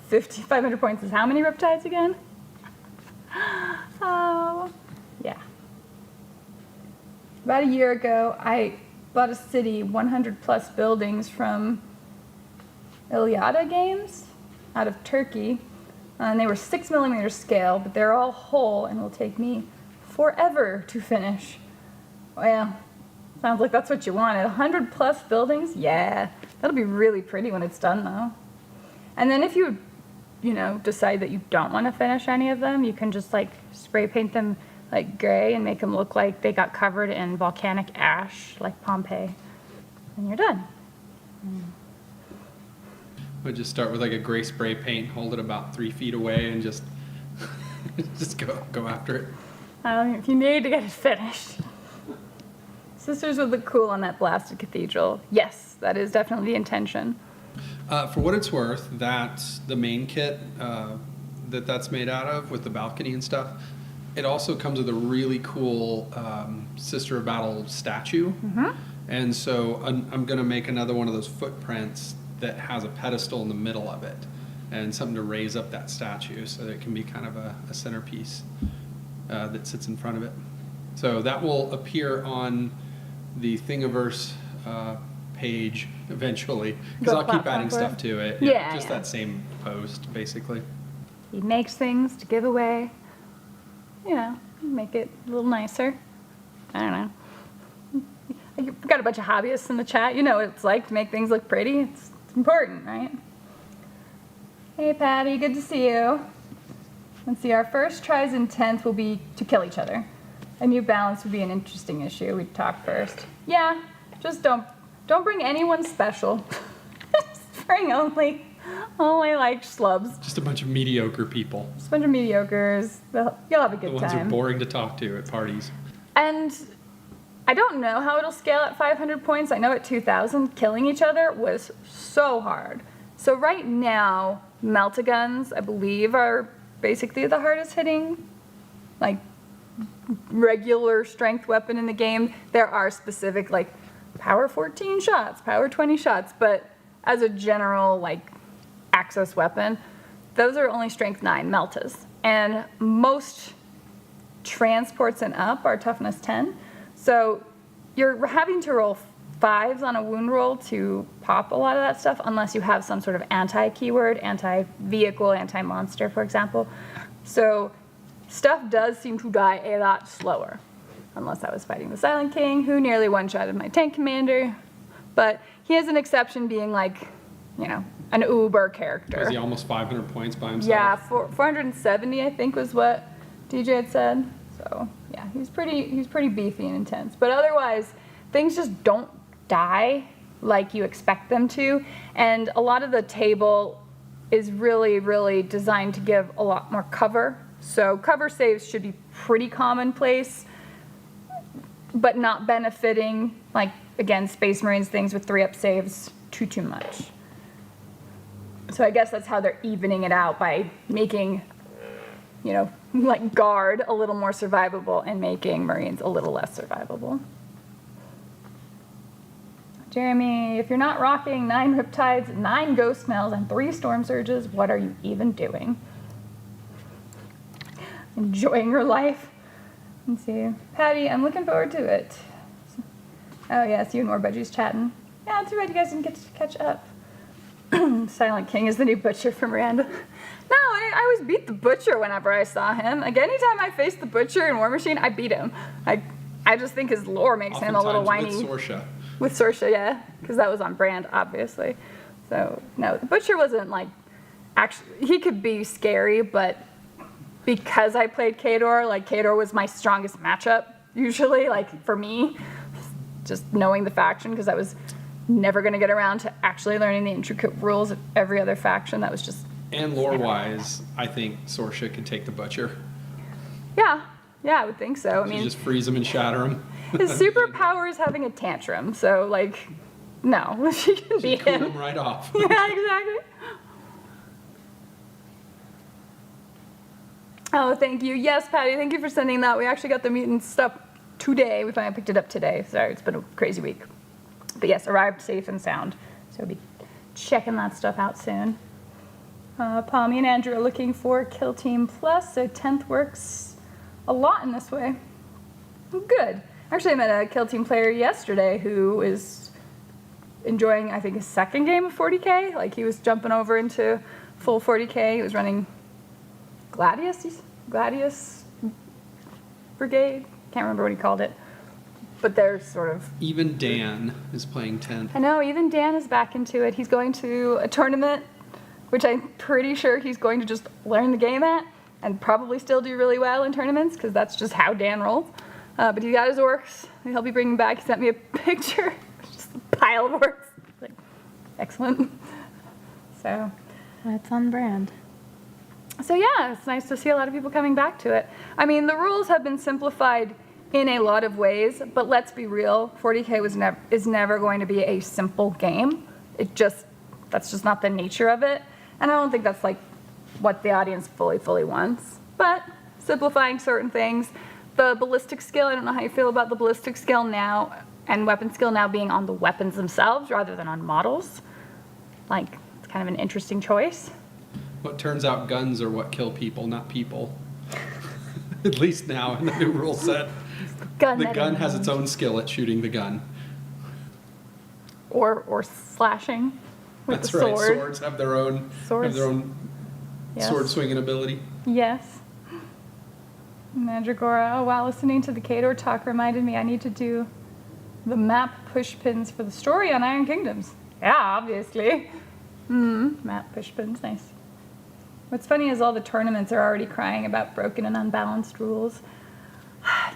500 points is how many Riptides again? Oh, yeah. About a year ago, I bought a city, 100 plus buildings from Iliada Games out of Turkey, and they were 6mm scale, but they're all whole and will take me forever to finish. Well, Sounds like that's what you wanted. 100 plus buildings? Yeah. That'll be really pretty when it's done, though. And then if you decide that you don't want to finish any of them, you can just, like, spray paint them, like, gray and make them look like they got covered in volcanic ash, like Pompeii. And you're done. We'll just start with, like, a gray spray paint, hold it about 3 feet away, and just just go after it. If you need to get it finished. Sisters would look cool on that blasted cathedral. Yes, that is definitely the intention. For what it's worth, that's the main kit that's made out of with the balcony and stuff. It also comes with a really cool Sister of Battle statue. Mm-hmm. And so I'm going to make another one of those footprints that has a pedestal in the middle of it and something to raise up that statue so that it can be kind of a centerpiece that sits in front of it. So that will appear on the Thingiverse page eventually, because I'll keep adding stuff to it. Yeah, just that same post, basically. He makes things to give away, make it a little nicer. I don't know. You've got a bunch of hobbyists in the chat. You know what it's like to make things look pretty. It's important, right? Hey, Patty, good to see you. Let's see, our first tries in 10th will be to kill each other. A new balance would be an interesting issue. We'd talk first. Yeah, just don't bring anyone special. Just bring only like schlubs. Just a bunch of mediocre people. Just a bunch of mediocres. You'll have a good time. The ones who are boring to talk to at parties. And I don't know how it'll scale at 500 points. I know at 2,000, killing each other was so hard. So right now, Melt-A-Guns, I believe, are basically the hardest hitting, like, regular strength weapon in the game. There are specific, like, power 14 shots, power 20 shots, but as a general, like, access weapon, those are only strength 9 Meltas. And most transports and up are toughness 10. So you're having to roll 5s on a wound roll to pop a lot of that stuff, unless you have some sort of anti-keyword, anti-vehicle, anti-monster, for example. So stuff does seem to die a lot slower, unless I was fighting the Silent King, who nearly one-shotted my tank commander. But he has an exception being like, an uber character. Was he almost 500 points by himself? Yeah, 470, I think, was what DJ had said. So yeah, he's pretty beefy and intense. But otherwise, things just don't die like you expect them to. And a lot of the table is really, really designed to give a lot more cover. So cover saves should be pretty commonplace, but not benefiting, like, again, Space Marines, things with 3-up saves too much. So I guess that's how they're evening it out, by making, like, Guard a little more survivable and making Marines a little less survivable. Jeremy, if you're not rocking 9 Riptides, 9 Ghost Smells, and 3 Storm Surges, what are you even doing? Enjoying your life? Let's see. Patty, I'm looking forward to it. Oh, yes, you and more budgies chatting. Yeah, too bad you guys didn't get to catch up. Silent King is the new Butcher from Miranda. No, I always beat the Butcher whenever I saw him. Like, anytime I faced the Butcher in War Machine, I beat him. I just think his lore makes him a little whiny. With Sorsha. With Sorsha, yeah, because that was on brand, obviously. So, no, the Butcher wasn't, like, actually, he could be scary, but because I played Khador, like, Khador was my strongest matchup, usually, like, for me, just knowing the faction, because I was never going to get around to actually learning the intricate rules of every other faction. That was just... And lore-wise, I think Sorsha can take the Butcher. Yeah, I would think so. I mean, just freeze him and shatter him. His superpower is having a tantrum, so, like, no, she can beat Cool him. him right off. Yeah, exactly. Oh, thank you. Yes, Patty, thank you for sending that. We actually got the mutant stuff today. We finally picked it up today. Sorry, it's been a crazy week. But yes, arrived safe and sound. So we'll be checking that stuff out soon. Palmy and Andrew are looking for Kill Team Plus, so 10th works a lot in this way. Good. Actually, I met a Kill Team player yesterday who is enjoying, I think, his second game of 40k. Like, he was jumping over into full 40k. He was running Gladius Brigade. Can't remember what he called it. but they're sort of... Even Dan is playing 10th. I know, even Dan is back into it. He's going to a tournament, which I'm pretty sure he's going to just learn the game at, and probably still do really well in tournaments, because that's just how Dan rolls. But he got his orcs, and he'll be bringing back. He sent me a picture. It's just a pile of orcs. Like, excellent. So... That's on brand. So yeah, it's nice to see a lot of people coming back to it. I mean, the rules have been simplified in a lot of ways, but let's be real, 40K is never going to be a simple game. That's just not the nature of it. And I don't think that's like what the audience fully wants. But simplifying certain things, the ballistic skill, I don't know how you feel about the ballistic skill now, and weapon skill now being on the weapons themselves rather than on models. Like, it's kind of an interesting choice. Well, it turns out guns are what kill people, not people. At least now in the new rule set. The gun has its own skill at shooting the gun. Or slashing with That's the right. sword. Swords have their own Yes. sword swinging ability. Yes. Mandragora. Oh wow, listening to the Kador talk reminded me I need to do the map push pins for the story on Iron Kingdoms. Yeah, obviously. Map push pins, nice. What's funny is all the tournaments are already crying about broken and unbalanced rules.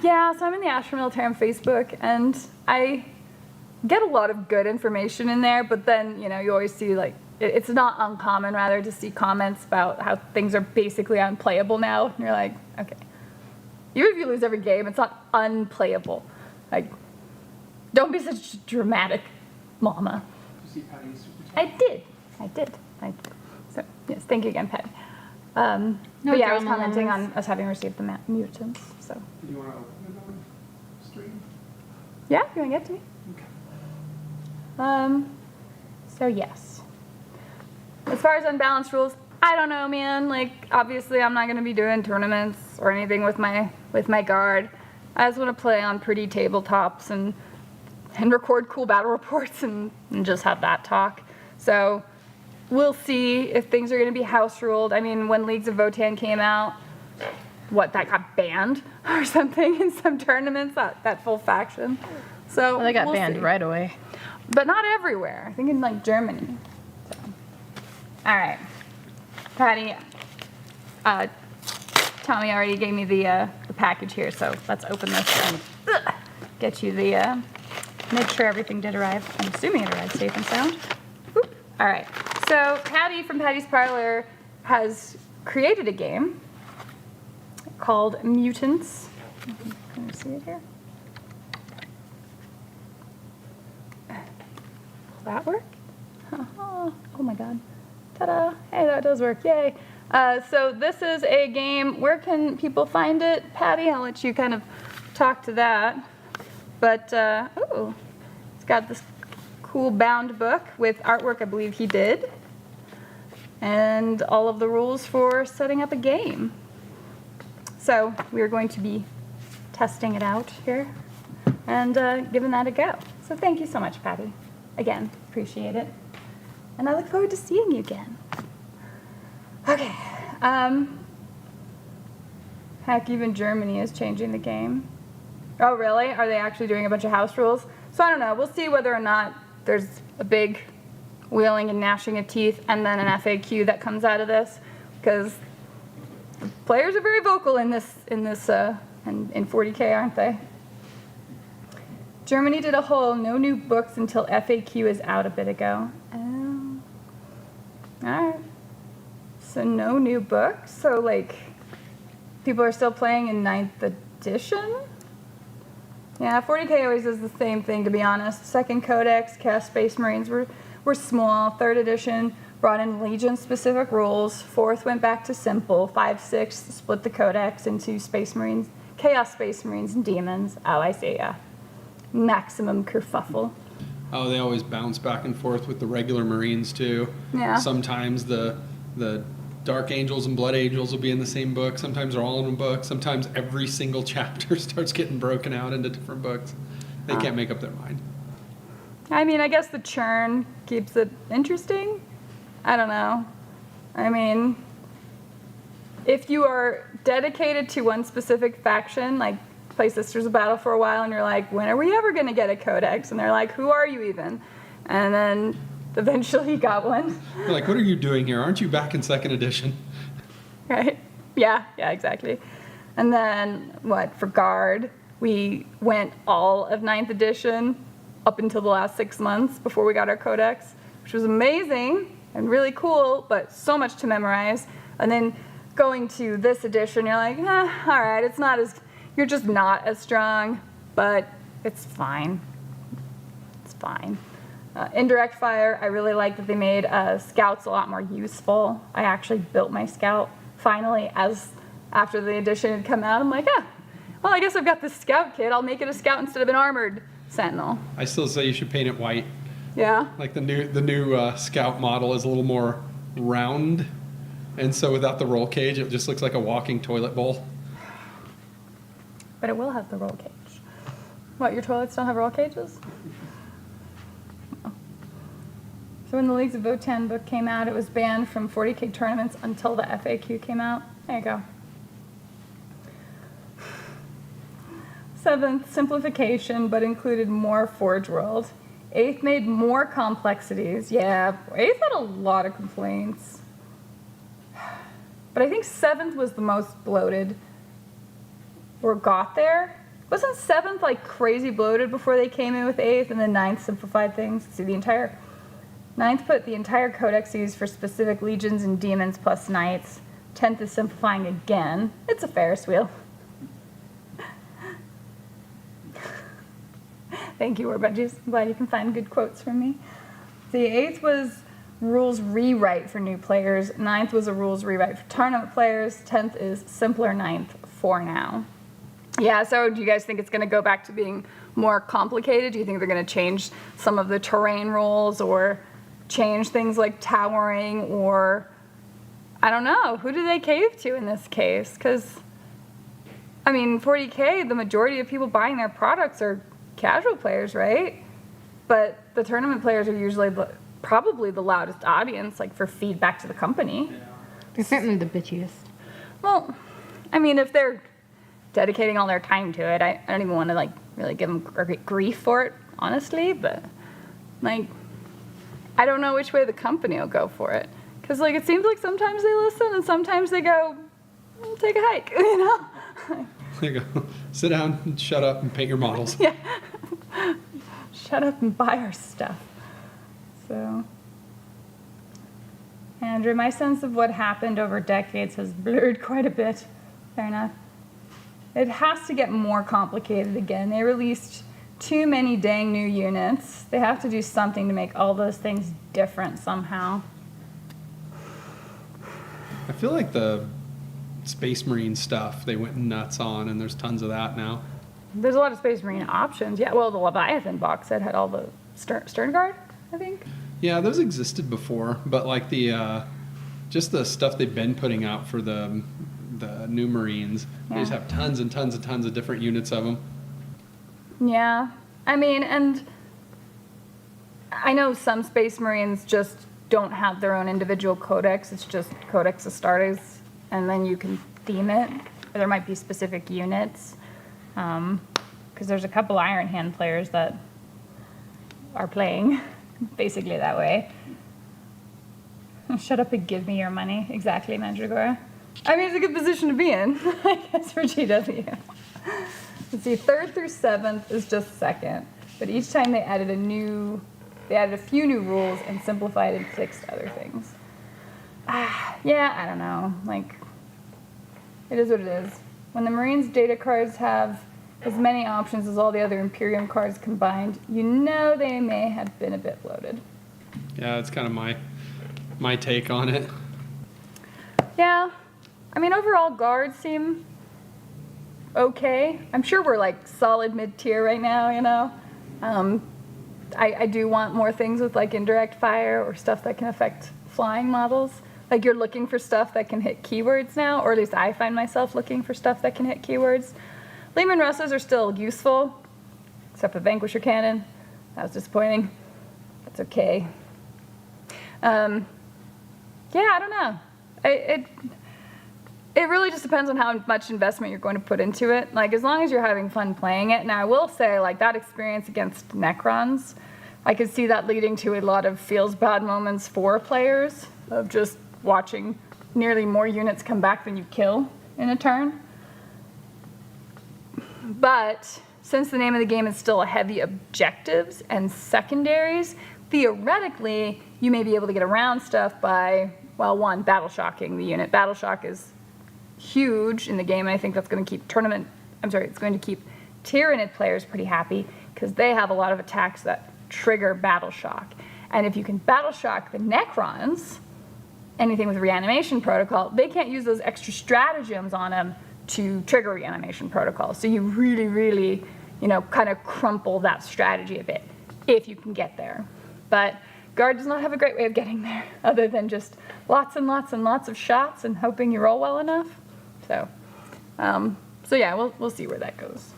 Yeah, so I'm in the Ashford Militarum Facebook, and I get a lot of good information in there, but then, you always see, like, it's not uncommon, rather, to see comments about how things are basically unplayable now, and you're like, okay. Even if you lose every game, it's not unplayable. Like, don't be such a dramatic mama. Did you see Patty's super chat? I did. So, yes, thank you again, Patty. But yeah, I was commenting on us having received the mutants, so. Do you want to open it on stream? Yeah, you want to get to me? Okay. So yes. As far as unbalanced rules, I don't know, man. Like, obviously I'm not going to be doing tournaments or anything with my guard. I just want to play on pretty tabletops and record cool battle reports and just have that talk. So we'll see if things are going to be house ruled. I mean, when Leagues of Votann came out, that got banned or something in some tournaments, that full faction. So Well, they got we'll banned see. right away. But not everywhere. I think in like Germany. So. All right, Patty. Tommy already gave me the package here, so let's open this and get you the. Make sure everything did arrive. I'm assuming it arrived safe and sound. Whoop. All right. So Patty from Patty's Parlor has created a game called Mutants. Can you see it here? Will that work? Oh my god. Ta-da. Hey, that does work. Yay. So this is a game. Where can people find it? Patty, I'll let you kind of talk to that. But, it's got this cool bound book with artwork I believe he did. And all of the rules for setting up a game. So we're going to be testing it out here and giving that a go. So thank you so much, Patty. Again, appreciate it. And I look forward to seeing you again. Okay. Heck, even Germany is changing the game. Oh, really? Are they actually doing a bunch of house rules? So I don't know. We'll see whether or not there's a big wheeling and gnashing of teeth and then an FAQ that comes out of this, because the players are very vocal in 40K, aren't they? Germany did a whole no new books until FAQ is out a bit ago. Oh. Alright. So no new books? So like, people are still playing in 9th edition? Yeah, 40K always does the same thing, to be honest. Second Codex, Chaos Space Marines were small. 3rd edition brought in Legion-specific rules. 4th went back to simple. 5, 6 split the Codex into Space Marines, Chaos Space Marines, and Demons. Oh, I see, yeah. Maximum kerfuffle. Oh, they always bounce back and forth with the regular Marines too. Yeah. Sometimes the Dark Angels and Blood Angels will be in the same book. Sometimes they're all in a book. Sometimes every single chapter starts getting broken out into different books. They can't make up their mind. I mean, I guess the churn keeps it interesting. I don't know. I mean, if you are dedicated to one specific faction, like play Sisters of Battle for a while, and you're like, when are we ever going to get a codex? And they're like, who are you even? And then eventually you got one. They're like, what are you doing here? Aren't you back in 2nd edition? Right? Yeah, exactly. And then, for Guard, we went all of 9th edition up until the last 6 months before we got our codex, which was amazing and really cool, but so much to memorize. And then going to this edition, you're like, all right, you're just not as strong, but it's fine. It's fine. Indirect fire, I really like that they made scouts a lot more useful. I actually built my scout finally after the edition had come out. I'm like, well, I guess I've got this scout kit. I'll make it a scout instead of an armored sentinel. I still say you should paint it white. Yeah. Like the new scout model is a little more round, and so without the roll cage, it just looks like a walking toilet bowl. But it will have the roll cage. What, your toilets don't have roll cages? No. So when the Leagues of Votan book came out, it was banned from 40K tournaments until the FAQ came out. There you go. 7th, simplification, but included more Forge World. 8th made more complexities. Yeah, 8th had a lot of complaints. But I think 7th was the most bloated or got there. Wasn't 7th like crazy bloated before they came in with 8th, and then 9th simplified things? See, 9th put the entire codexes for specific legions and demons plus knights. 10th is simplifying again. It's a Ferris wheel. Thank you, Warbudgies. I'm glad you can find good quotes from me. The 8th was rules rewrite for new players. 9th was a rules rewrite for tournament players. 10th is simpler 9th for now. Yeah, so do you guys think it's going to go back to being more complicated? Do you think they're going to change some of the terrain rules or change things like towering, or I don't know. Who do they cave to in this case? Because, 40K, the majority of people buying their products are casual players, right? But the tournament players are usually probably the loudest audience, like for feedback to the company. Yeah. They're certainly the bitchiest. Well, if they're dedicating all their time to it, I don't even want to really give them grief for it, honestly. But I don't know which way the company will go for it, because it seems like sometimes they listen and sometimes they go, take a hike, There you go. Sit down, and shut up, and paint your models. Yeah. Shut up and buy our stuff. So, Andrew, my sense of what happened over decades has blurred quite a bit. Fair enough. It has to get more complicated again. They released too many dang new units. They have to do something to make all those things different somehow. I feel like the Space Marine stuff they went nuts on, and there's tons of that now. There's a lot of Space Marine options. Yeah, well, the Leviathan box set had all the Stern Guard, I think. Yeah, those existed before, but the just the stuff they've been putting out for the new Marines, they just have tons and tons and tons of different units of them. Yeah, and I know some Space Marines just don't have their own individual codex. It's just Codex Astartes, and then you can theme it. Or there might be specific units, because there's a couple Iron Hand players that are playing basically that way. Shut up and give me your money. Exactly, Mandragora. It's a good position to be in, I guess, for GW. Let's see, 3rd through 7th is just 2nd, but each time they added a few new rules and simplified and fixed other things. Yeah, I don't know. It is what it is. When the Marines data cards have as many options as all the other Imperium cards combined, they may have been a bit bloated. Yeah, that's kind of my take on it. Yeah. Overall, guards seem okay. I'm sure we're solid mid-tier right now, I do want more things with indirect fire or stuff that can affect flying models. You're looking for stuff that can hit keywords now, or at least I find myself looking for stuff that can hit keywords. Lehman Russes are still useful, except for Vanquisher Cannon. That was disappointing. That's okay. Yeah, I don't know. It it really just depends on how much investment you're going to put into it. Like, as long as you're having fun playing it. Now, I will say, like, that experience against Necrons, I could see that leading to a lot of feels bad moments for players of just watching nearly more units come back than you kill in a turn. But since the name of the game is still a heavy objectives and secondaries, theoretically, you may be able to get around stuff by, well, one, battle shocking the unit. Battle shock is huge in the game, and I think that's going to keep it's going to keep Tyranid players pretty happy because they have a lot of attacks that trigger battle shock. And if you can battle shock the Necrons, anything with reanimation protocol, they can't use those extra stratagems on them to trigger reanimation protocol. So you really, really, kind of crumple that strategy a bit if you can get there. But Guard does not have a great way of getting there other than just lots and lots and lots of shots and hoping you roll well enough. So yeah, we'll see where that goes.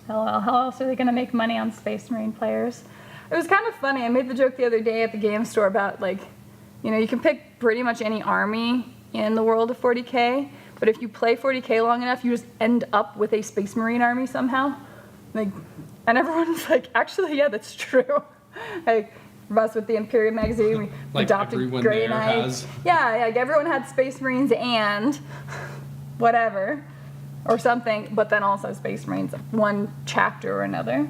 How else are they going to make money on Space Marine players? It was kind of funny. I made the joke the other day at the game store about, like, you can pick pretty much any army in the world of 40K, but if you play 40K long enough, you just end up with a Space Marine army somehow. Like, and everyone's like, actually, yeah, that's true. Like, for us with the Imperium magazine, we like adopted Grey Knights. Yeah, like everyone had Space Marines and whatever, or something, but then also Space Marines, one chapter or another.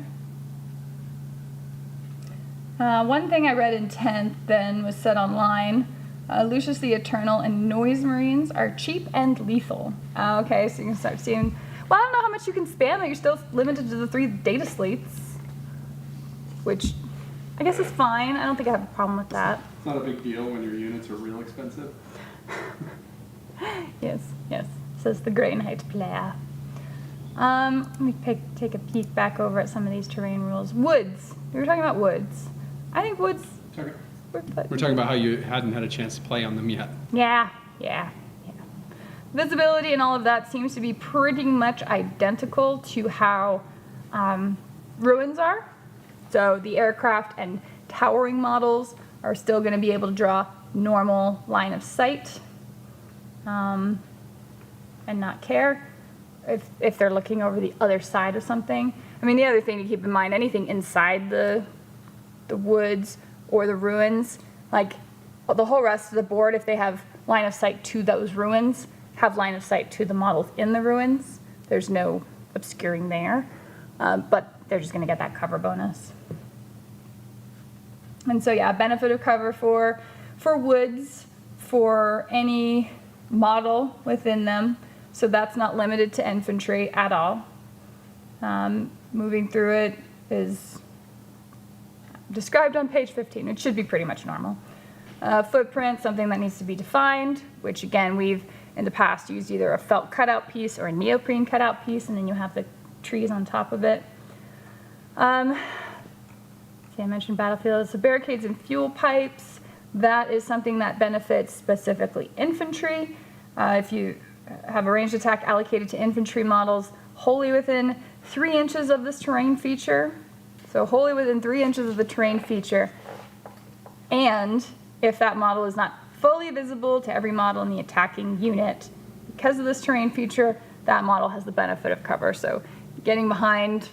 One thing I read in 10th then was said online, Lucius the Eternal and Noise Marines are cheap and lethal. Okay, so you can start seeing, well, I don't know how much you can spam, but you're still limited to the 3 data slates, which I guess is fine. I don't think I have a problem with that. It's not a big deal when your units are real expensive. Yes, says the Grey Knight player. Let me take a peek back over at some of these terrain rules. Woods. We were talking about woods. I think woods. We're talking about how you hadn't had a chance to play on them yet. Yeah. Visibility and all of that seems to be pretty much identical to how ruins are. So the aircraft and towering models are still going to be able to draw normal line of sight and not care if they're looking over the other side of something. I mean, the other thing to keep in mind, anything inside the woods or the ruins, like the whole rest of the board, if they have line of sight to those ruins, have line of sight to the models in the ruins. There's no obscuring there, but they're just going to get that cover bonus. And so, yeah, benefit of cover for woods, for any model within them. So that's not limited to infantry at all. Moving through it is described on page 15. It should be pretty much normal. Footprint, something that needs to be defined, which again, we've in the past used either a felt cutout piece or a neoprene cutout piece, and then you have the trees on top of it. See, I mentioned battlefields. So barricades and fuel pipes, that is something that benefits specifically infantry. If you have a ranged attack allocated to infantry models wholly within 3 inches of this terrain feature, so wholly within 3 inches of the terrain feature, and if that model is not fully visible to every model in the attacking unit, because of this terrain feature, that model has the benefit of cover. So getting behind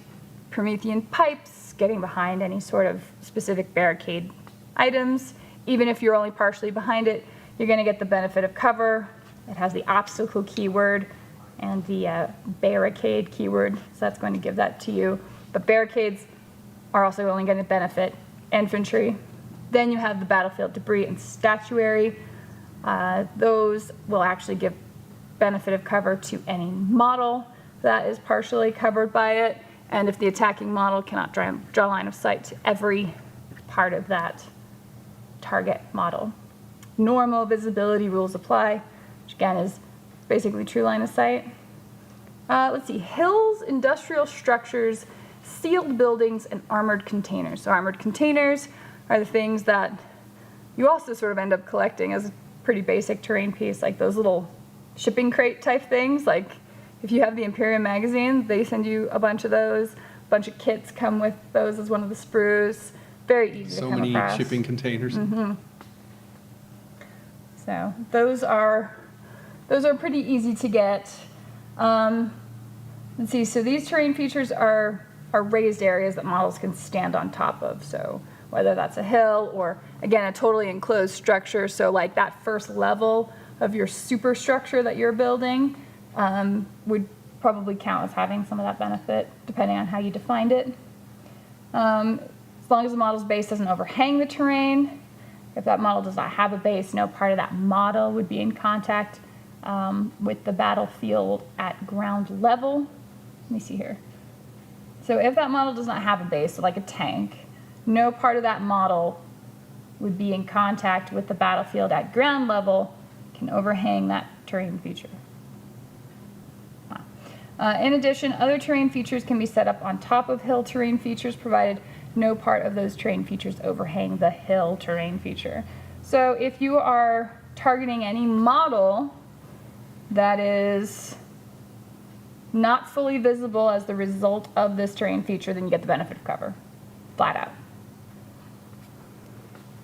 Promethean pipes, getting behind any sort of specific barricade items, even if you're only partially behind it, you're going to get the benefit of cover. It has the obstacle keyword and the barricade keyword, so that's going to give that to you. But barricades are also only going to benefit infantry. Then you have the battlefield debris and statuary. Those will actually give benefit of cover to any model that is partially covered by it. And if the attacking model cannot draw line of sight to every part of that target model. Normal visibility rules apply, which again is basically true line of sight. Let's see, hills, industrial structures, sealed buildings, and armored containers. So armored containers are the things that you also sort of end up collecting as a pretty basic terrain piece, like those little shipping crate type things. Like if you have the Imperium magazine, they send you a bunch of those. A bunch of kits come with those as one of the sprues. Very easy to come across. So many shipping containers. Mm-hmm. So those are those are pretty easy to get. Let's see, so these terrain features are raised areas that models can stand on top of. So whether that's a hill or, again, a totally enclosed structure. So like that first level of your superstructure that you're building would probably count as having some of that benefit, depending on how you defined it. As long as the model's base doesn't overhang the terrain. If that model does not have a base, no part of that model would be in contact with the battlefield at ground level. Let me see here. So if that model does not have a base, so like a tank, no part of that model would be in contact with the battlefield at ground level, can overhang that terrain feature. In addition, other terrain features can be set up on top of hill terrain features, provided no part of those terrain features overhang the hill terrain feature. So if you are targeting any model that is not fully visible as the result of this terrain feature, then you get the benefit of cover, flat out.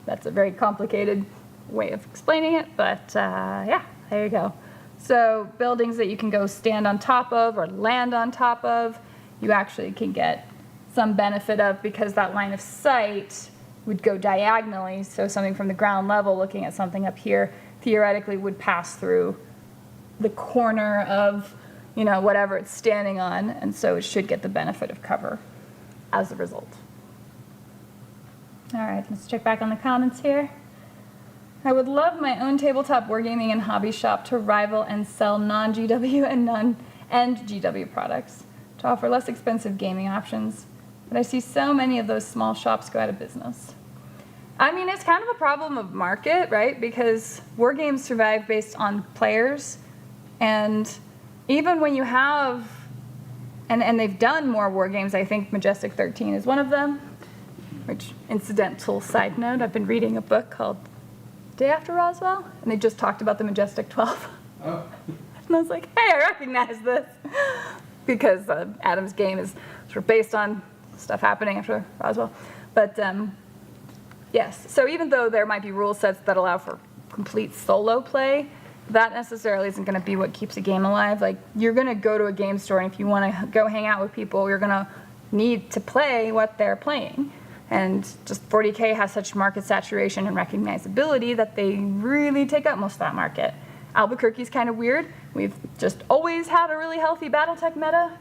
That's a very complicated way of explaining it, but yeah, there you go. So buildings that you can go stand on top of or land on top of, you actually can get some benefit of, because that line of sight would go diagonally. So something from the ground level looking at something up here theoretically would pass through the corner of, you know, whatever it's standing on, and so it should get the benefit of cover as a result. All right, let's check back on the comments here. I would love my own tabletop wargaming and hobby shop to rival and sell non-GW and GW products to offer less expensive gaming options, but I see so many of those small shops go out of business. I mean, it's kind of a problem of market, right? Because war games survive based on players, and even when you have, and they've done more war games, I think Majestic 13 is one of them, which, incidental side note, I've been reading a book called Day After Roswell, and they just talked about the Majestic 12. Oh. And I was like, hey, I recognize this. Because Adam's game is sort of based on stuff happening after Roswell. But yes, so even though there might be rule sets that allow for complete solo play, that necessarily isn't going to be what keeps a game alive. Like, you're going to go to a game store, and if you want to go hang out with people, you're going to need to play what they're playing. And just 40K has such market saturation and recognizability that they really take up most of that market. Albuquerque's kind of weird. We've just always had a really healthy Battletech meta.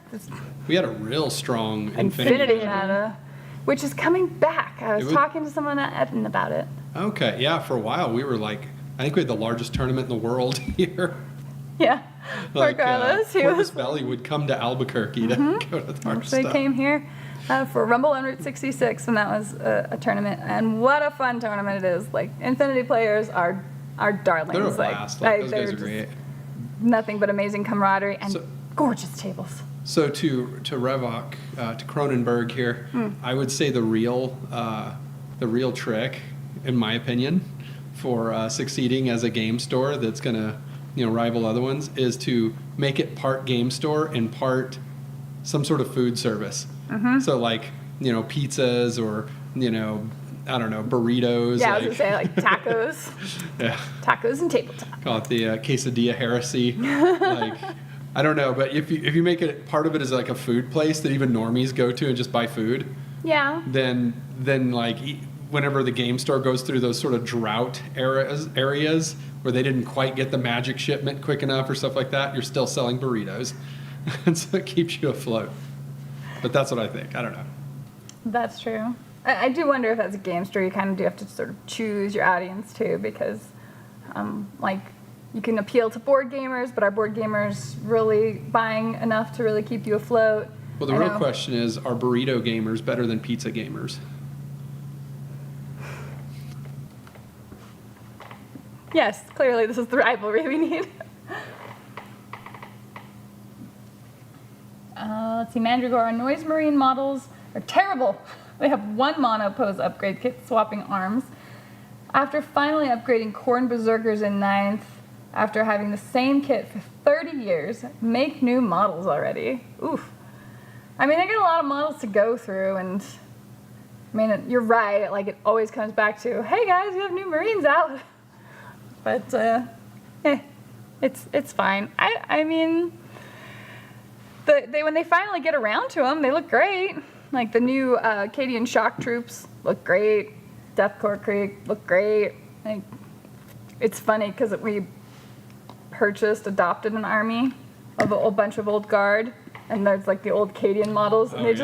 We had a real strong Infinity meta, which is coming back. I was talking to someone at Eton about it. Okay, yeah, for a while we were like, I think we had the largest tournament in the world here. Yeah, Like, Carlos, Corpus Belli would come to Albuquerque to go to our actually stuff. came here for Rumble on Route 66, and that was a tournament. And what a fun tournament it is! Like, Infinity players are darlings. They're a blast. Like, those guys are great. Nothing but amazing camaraderie and So- gorgeous tables. So to Revok, to Cronenberg here, I would say the real trick, in my opinion, for succeeding as a game store that's going to, rival other ones, is to make it part game store and part some sort of food service. So like, pizzas or, I don't know, burritos. Yeah, I was going to say, like, tacos. Yeah. Tacos and tabletop. Call it the quesadilla heresy. Like, I don't know, but if you make it, part of it is like a food place that even normies go to and just buy food. Yeah. Then like whenever the game store goes through those sort of drought areas where they didn't quite get the magic shipment quick enough or stuff like that, you're still selling burritos. And so it keeps you afloat. But that's what I think. I don't know. That's true. I do wonder if as a game store you kind of do have to sort of choose your audience too, because like you can appeal to board gamers, but are board gamers really buying enough to really keep you afloat? Well, the real question is, are burrito gamers better than pizza gamers? Yes, clearly this is the rivalry we need. Let's see, Mandragora Noise Marine models are terrible. They have one mono pose upgrade kit swapping arms. After finally upgrading Khorne Berserkers in 9th, after having the same kit for 30 years, make new models already. Oof. I mean, they got a lot of models to go through, and I mean, you're right, like it always comes back to, hey guys, you have new Marines out. But, It's fine. I mean, when they finally get around to them, they look great. Like the new Acadian Shock Troops look great. Deathcore Creek look great. Like, it's funny because we adopted an army of a bunch of old guard, and there's like the old Acadian models, and they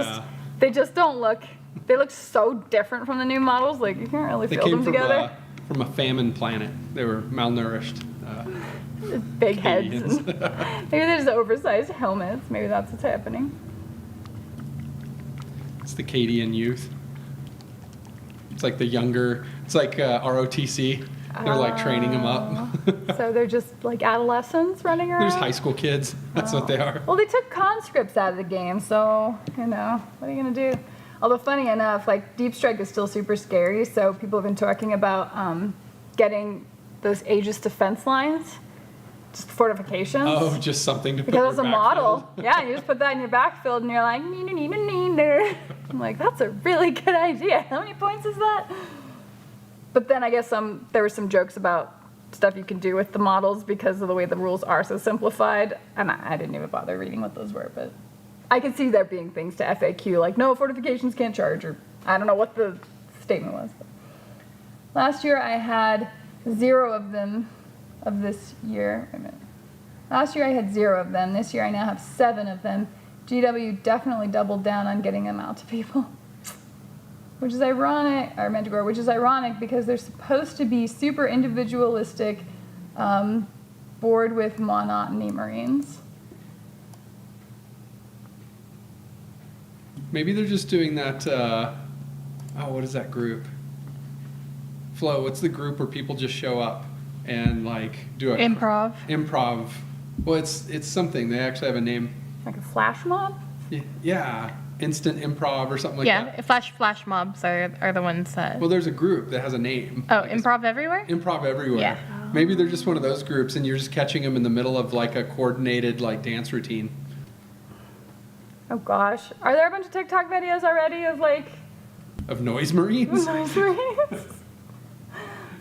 just don't look. They look so different from the new models. Like you can't really field them together. From a famine planet. They were malnourished. Big heads. And maybe there's oversized helmets. Maybe that's what's happening. It's the Acadian youth. It's like the younger. It's like ROTC. They're like training them up. So they're just like adolescents running around? There's high school kids. That's what they are. Well, they took conscripts out of the game, so, what are you going to do? Although, funny enough, like, Deep Strike is still super scary, so people have been talking about getting those Aegis defense lines, just fortifications. Oh, just something to put because it's in a your model. backfield. Yeah, you just put that in your backfield, and you're like, I'm like, that's a really good idea. How many points is that? But then I guess there were some jokes about stuff you can do with the models because of the way the rules are so simplified. And I didn't even bother reading what those were, but I could see there being things to FAQ like, no, fortifications can't charge, or I don't know what the statement was. Last year I had 0 of them of this year. Wait a minute. Last year I had 0 of them. This year I now have 7 of them. GW definitely doubled down on getting them out to people. Which is ironic, or Manticore, which is ironic because they're supposed to be super individualistic, bored with monotony Marines. Maybe they're just doing that. What is that group? Flo, what's the group where people just show up and like do a Improv. Improv. Well, it's something. They actually have a name. Like a flash mob? Yeah. Instant improv or something like that. Yeah, flash mobs are the ones that. Well, there's a group that has a name. Oh, like Improv Everywhere? Improv Everywhere. Yeah. Maybe they're just one of those groups and you're just catching them in the middle of like a coordinated like dance routine. Oh gosh. Are there a bunch of TikTok videos already of like... Of noise marines? Noise marines? Is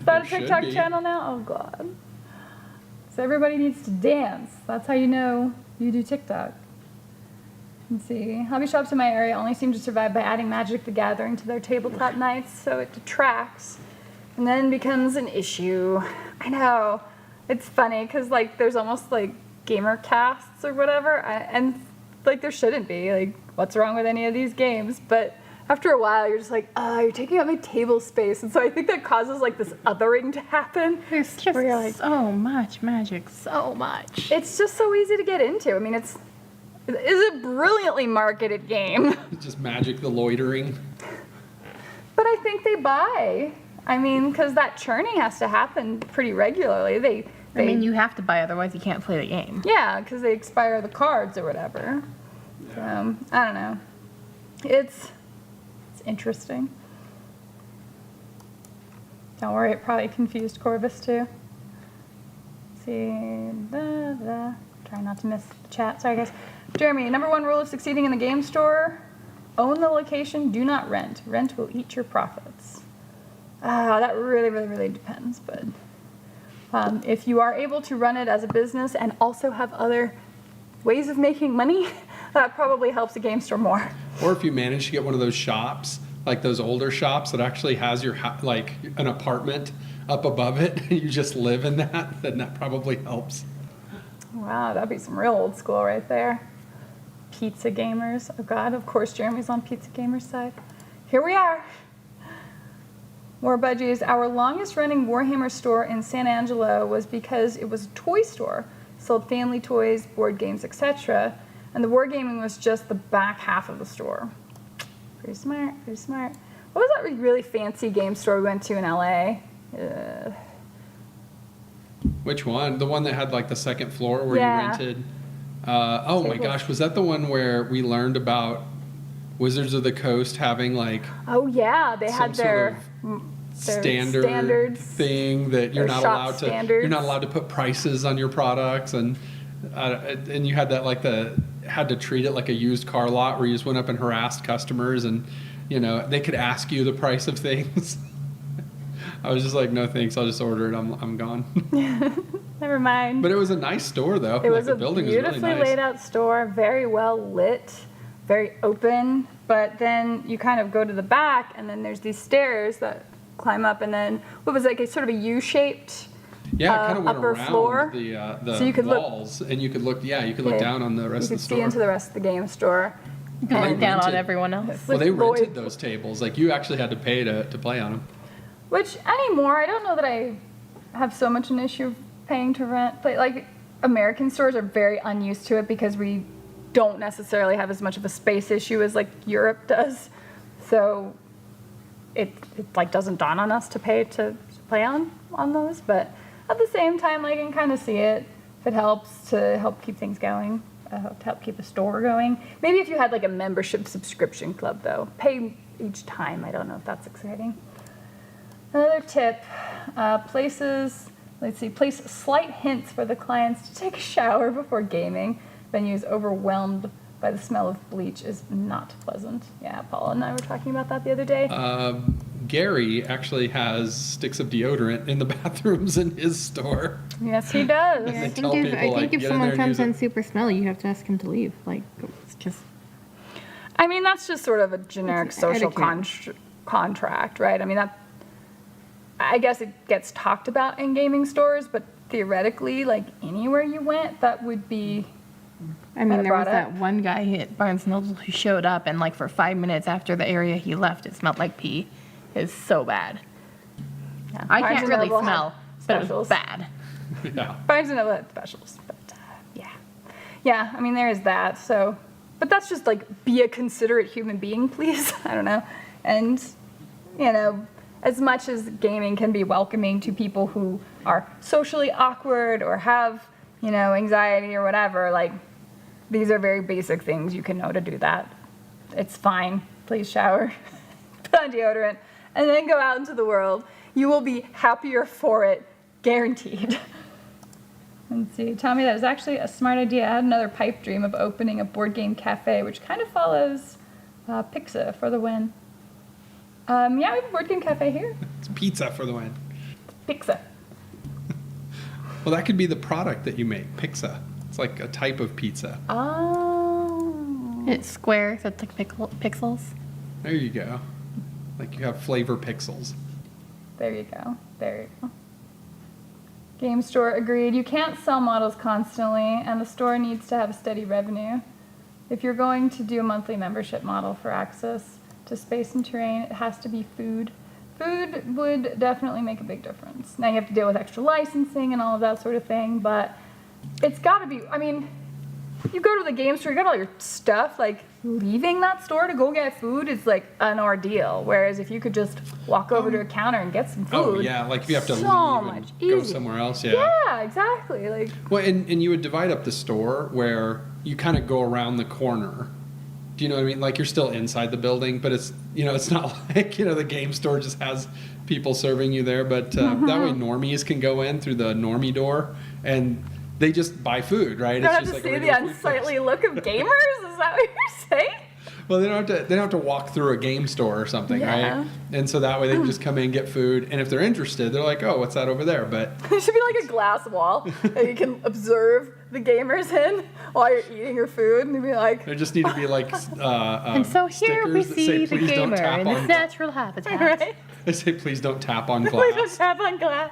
that a There should TikTok be. channel now? Oh god. So everybody needs to dance. That's how you know you do TikTok. Let's see. Hobby shops in my area only seem to survive by adding Magic the Gathering to their tabletop nights, so it detracts and then becomes an issue. I know. It's funny because like there's almost like gamer casts or whatever, and like there shouldn't be. Like, what's wrong with any of these games? But after a while, you're just like, you're taking up my table space, and so I think that causes like this othering to happen. There's just where you're like, so much magic, so much. it's just so easy to get into. I mean, it's a brilliantly marketed game. Just Magic the Loitering. But I think they buy. I mean, because that churning has to happen pretty regularly. I mean, you have to buy, otherwise you can't play the game. Yeah, because they expire the cards or whatever. So, I don't know. It's interesting. Don't worry, it probably confused Corvus too. Let's see. Try not to miss the chat. Sorry, guys. Jeremy, number 1 rule of succeeding in the game store: own the location, do not rent. Rent will eat your profits. That really, really, really depends. But if you are able to run it as a business and also have other ways of making money, that probably helps a game store more. Or if you manage to get one of those shops, like those older shops that actually has your like an apartment up above it, and you just live in that, then that probably helps. Wow, that'd be some real old school right there. Pizza Gamers. Oh God, of course Jeremy's on Pizza Gamers' side. Here we are. War Budgies. Our longest running Warhammer store in San Angelo was because it was a toy store. Sold family toys, board games, etc. And the wargaming was just the back half of the store. Pretty smart, pretty smart. What was that really fancy game store we went to in LA? Which one? The one that had like the second floor where Yeah. you rented? Oh my Tables. gosh, was that the one where we learned about Wizards of the Coast having like Oh yeah, they some had their standard standards, thing that you're their not shop allowed to standards. you're not allowed to put prices on your products, and you had that like had to treat it like a used car lot where you just went up and harassed customers, and they could ask you the price of things. I was just like, no thanks, I'll just order it. I'm gone. Never mind. But it was a nice store though. It was the a building was really beautifully nice. laid out store, very well lit, very open. But then you kind of go to the back, and then there's these stairs that climb up, and then what was like a sort of a U-shaped Yeah, it kind of went upper around floor. the So you could walls, and you could look. Yeah, you could look Yeah, down on the rest you of could the see store. into the rest of the game store. You can Well, look they down on rented- everyone else. Well, they with rented Lloyd. those tables. Like you actually had to pay to play on them. Which anymore, I don't know that I have so much an issue of paying to rent. But like American stores are very unused to it because we don't necessarily have as much of a space issue as like Europe does. So it like doesn't dawn on us to pay to play on those. But at the same time, like, I can kind of see it if it helps to help keep things going, to help keep the store going. Maybe if you had like a membership subscription club though, pay each time. I don't know if that's exciting. Another tip, place slight hints for the clients to take a shower before gaming. Venues overwhelmed by the smell of bleach is not pleasant. Yeah, Paula and I were talking about that the other day. Gary actually has sticks of deodorant in the bathrooms in his store. Yes, he does. They I tell think people, like, if get in someone there and comes use it. in super smelly, you have to ask him to leave. Like, it's just. I mean, that's just sort of a generic It's social etiquette. contract, right? I mean, I guess it gets talked about in gaming stores, but theoretically, like anywhere you went, that would be. I mean, Kinda there was brought that up. one guy at Barnes Noble who showed up, and like for 5 minutes after the area he left, it smelled like pee. It's so bad. Yeah, I Barnes can't and really Noble had smell, but it was specials. bad. Yeah. Barnes and Noble had specials, but yeah. I mean, there is that. So, but that's just like be a considerate human being, please. I don't know, and as much as gaming can be welcoming to people who are socially awkward or have anxiety or whatever, like these are very basic things you can know to do that. It's fine. Please shower, put on deodorant, and then go out into the world. You will be happier for it, guaranteed. Let's see. Tommy, that is actually a smart idea. I had another pipe dream of opening a board game cafe, which kind of follows Pixa for the win. Yeah, we have a board game cafe here. It's pizza for the win. Pixa. Well, that could be the product that you make, pizza. It's like a type of pizza. Oh. It's square, so it's like pixels. There you go. Like you have flavor pixels. There you go. There you go. Game store agreed. You can't sell models constantly, and the store needs to have a steady revenue. If you're going to do a monthly membership model for access to space and terrain, it has to be food. Food would definitely make a big difference. Now you have to deal with extra licensing and all of that sort of thing, but it's got to be, I mean, you go to the game store, you got all your stuff, like leaving that store to go get food is like an ordeal. Whereas if you could just walk over to a counter and get some food. Oh yeah, like if you have to so leave much and go easier. somewhere else, Yeah, exactly. Like, Well, and you would divide up the store where you kind of go around the corner. Do you know what I mean? Like you're still inside the building, but it's it's not like the game store just has people serving you there. But that way normies can go in through the normie door and they just buy food, right? you don't have just to like see a the regular food place. unsightly look of gamers? Is that what you're saying? Well, they don't have to walk through a game store or something, Yeah. right? And so that way they can just come in, get food, and if they're interested, they're like, "Oh, what's that over there?" But There should be like a glass wall that you can observe the gamers in while you're eating your food, and be like, there just need to be like And so here we stickers that see say, the "Please don't gamer tap in on his natural habitat. right? They say, "Please don't tap on Please don't glass." tap on glass.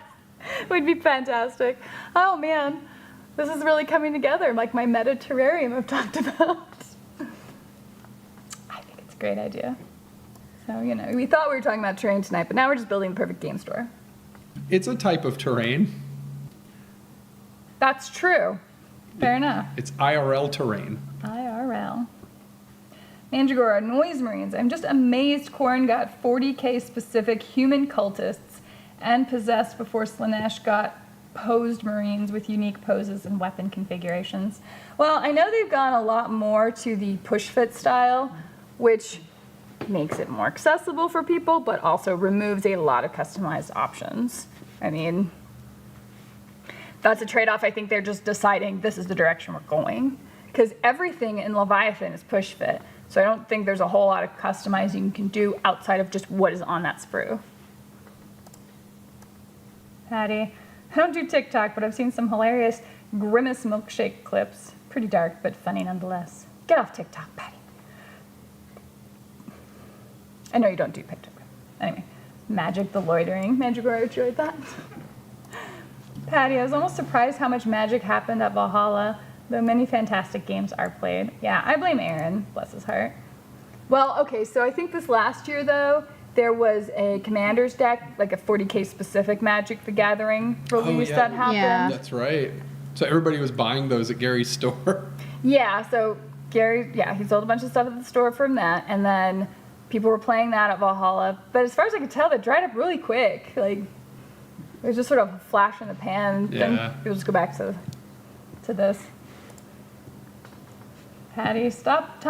Would be fantastic. Oh man, this is really coming together, like my meta terrarium I've talked about. I think it's a great idea. So, we thought we were talking about terrain tonight, but now we're just building the perfect game store. It's a type of terrain. That's true. Fair enough. It's IRL terrain. IRL. Mandragora, Noise Marines. I'm just amazed Korn got 40k specific human cultists and possessed before Slanesh got posed Marines with unique poses and weapon configurations. Well, I know they've gone a lot more to the push fit style, which makes it more accessible for people, but also removes a lot of customized options. I mean, that's a trade-off. I think they're just deciding this is the direction we're going, because everything in Leviathan is push fit. So I don't think there's a whole lot of customizing you can do outside of just what is on that sprue. Patty. I don't do TikTok, but I've seen some hilarious Grimace milkshake clips. Pretty dark, but funny nonetheless. Get off TikTok, Patty. I know you don't do TikTok. Anyway, Magic the Loitering. Magicor enjoyed that. Patty, I was almost surprised how much magic happened at Valhalla, though many fantastic games are played. Yeah, I blame Aaron, bless his heart. Well, okay, so I think this last year, though, there was a Commander's deck, like a 40K specific Magic the Gathering release that happened. Yeah. That's right. So everybody was buying those at Gary's store. Yeah, so Gary, he sold a bunch of stuff at the store from that, and then people were playing that at Valhalla. But as far as I could tell, that dried up really quick. Like, it was just sort of a flash in the pan. Yeah. Then people just go back to this. Patty, stop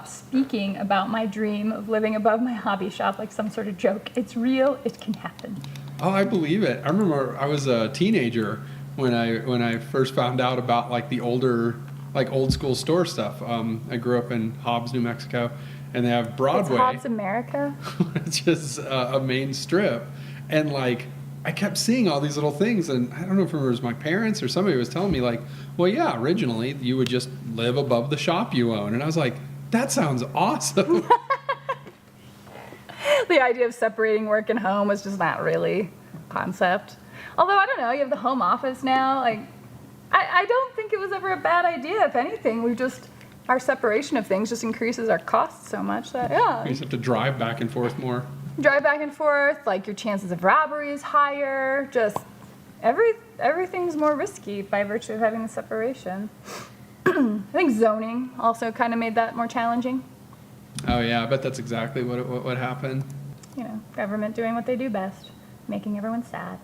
speaking about my dream of living above my hobby shop like some sort of joke. It's real. It can happen. Oh, I believe it. I remember I was a teenager when I first found out about like the older, like old school store stuff. I grew up in Hobbs, New Mexico, and they have Broadway. It's Hobbs America. Which is a main strip, and like I kept seeing all these little things, and I don't know if it was my parents or somebody was telling me like, well, yeah, originally you would just live above the shop you own, and I was like, that sounds awesome. The idea of separating work and home was just not really a concept. Although, I don't know, you have the home office now. Like, I don't think it was ever a bad idea. If anything, our separation of things just increases our costs so much that, You just have to drive back and forth more. drive back and forth, like your chances of robbery is higher, just everything's more risky by virtue of having the separation. I think zoning also kind of made that more challenging. Oh yeah, I bet that's exactly what happened. You know, government doing what they do best, making everyone sad.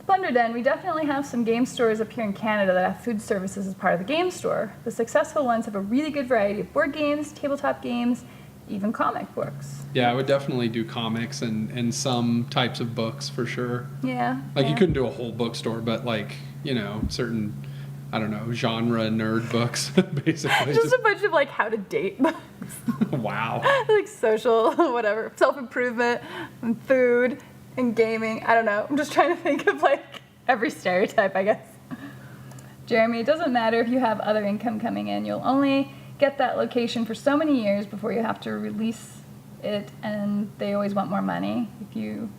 Plunder Den, we definitely have some game stores up here in Canada that have food services as part of the game store. The successful ones have a really good variety of board games, tabletop games, even comic books. Yeah, I would definitely do comics and some types of books for sure. Yeah. Like you couldn't do a whole bookstore, but like, you know, certain, I don't know, genre nerd books, basically. Just a bunch of like how to date books. Wow. Like social, whatever, self-improvement and food and gaming. I don't know. I'm just trying to think of like every stereotype, I guess. Jeremy, it doesn't matter if you have other income coming in. You'll only get that location for so many years before you have to release it, and they always want more money. If you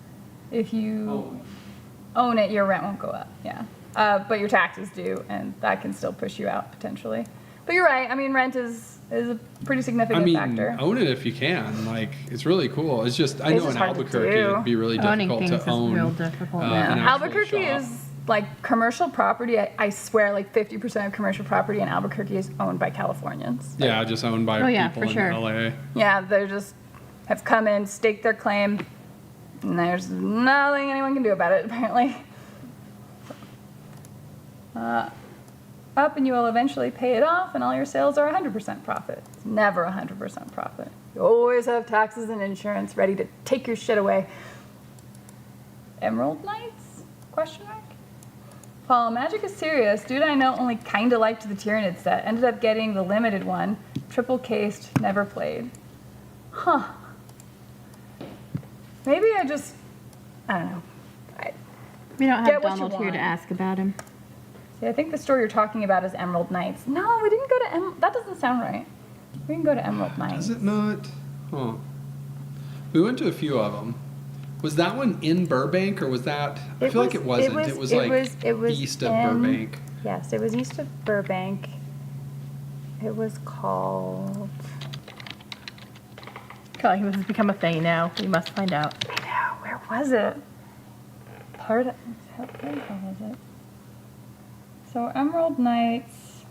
own it, your rent won't go up. Yeah. But your taxes do, and that can still push you out potentially. But you're right. I mean, rent is a pretty significant factor. Own it if you can. Like, it's really cool. It's just, I It's know just in hard to Albuquerque do. it'd be really Owning difficult things to own. is real difficult. an Yeah. actual Albuquerque shop. is like commercial property. I swear, like 50% of commercial property in Albuquerque is owned by Californians. Yeah, just owned by people for in sure. LA. Yeah, they just have come in, staked their claim, and there's nothing anyone can do about it, apparently. Up and you will eventually pay it off, and all your sales are 100% profit. It's never 100% profit. You always have taxes and insurance ready to take your shit away. Emerald Knights? Question mark? Paul, Magic is serious. Dude I know only kinda liked the Tyranid set. Ended up getting the limited one. Triple cased, never played. Huh. Maybe I don't know. We don't Get have what you Donald here want. to ask about him. See, I think the store you're talking about is Emerald Knights. No, we didn't go to that doesn't sound right. We can go to Emerald Knights. Is it not? Huh. We went to a few of them. Was that one in Burbank, or was that? I feel like it wasn't. It was east of Burbank. Yes, it was east of Burbank. It was called. God, this has become a thing now. We must find out. I know. Where was it? Where was it? So Emerald Knights.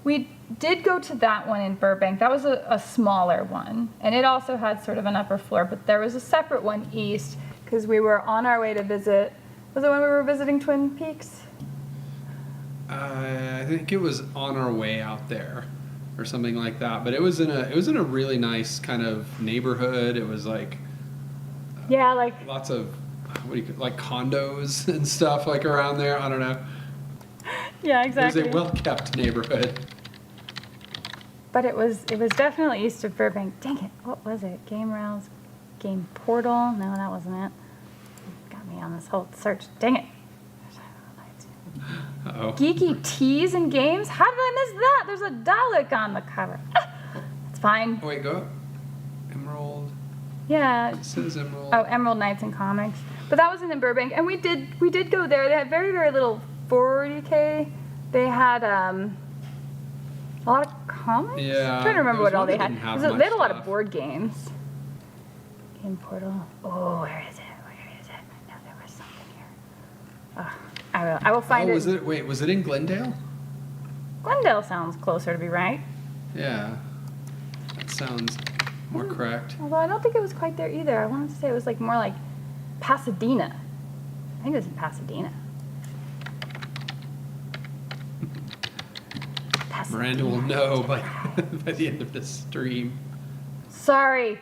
We did go to that one in Burbank. That was a smaller one. And it also had sort of an upper floor, but there was a separate one east because we were on our way to visit. Was it when we were visiting Twin Peaks? I think it was on our way out there, or something like that. But it was in a really nice kind of neighborhood. It was like Yeah, like lots of like condos and stuff like around there. I don't know. yeah, exactly. It was a well-kept neighborhood. But it was definitely east of Burbank. Dang it, what was it? Game Rouse, Game Portal? No, that wasn't it. got me on this whole search. Dang it. Uh-oh. Geeky teas and games? How did I miss that? There's a Dalek on the cover. It's fine. Oh, wait, go up. Emerald. Yeah. It says Emerald. Oh, Emerald Knights and Comics. But that was in Burbank, and we did go there. They had very, very little 40K. They had a lot of comics? Yeah, I'm trying to remember there was what all one they that had. didn't have They much had a lot of stuff. board games. Game Portal. Oh, where is it? Where is it? I know there was something here. Oh, I will find it. Was it in Glendale? Glendale sounds closer to be right. Yeah. That sounds more correct. Although I don't think it was quite there either. I wanted to say it was like more like Pasadena. I think it was in Pasadena. Miranda will know by the end of this stream. Sorry.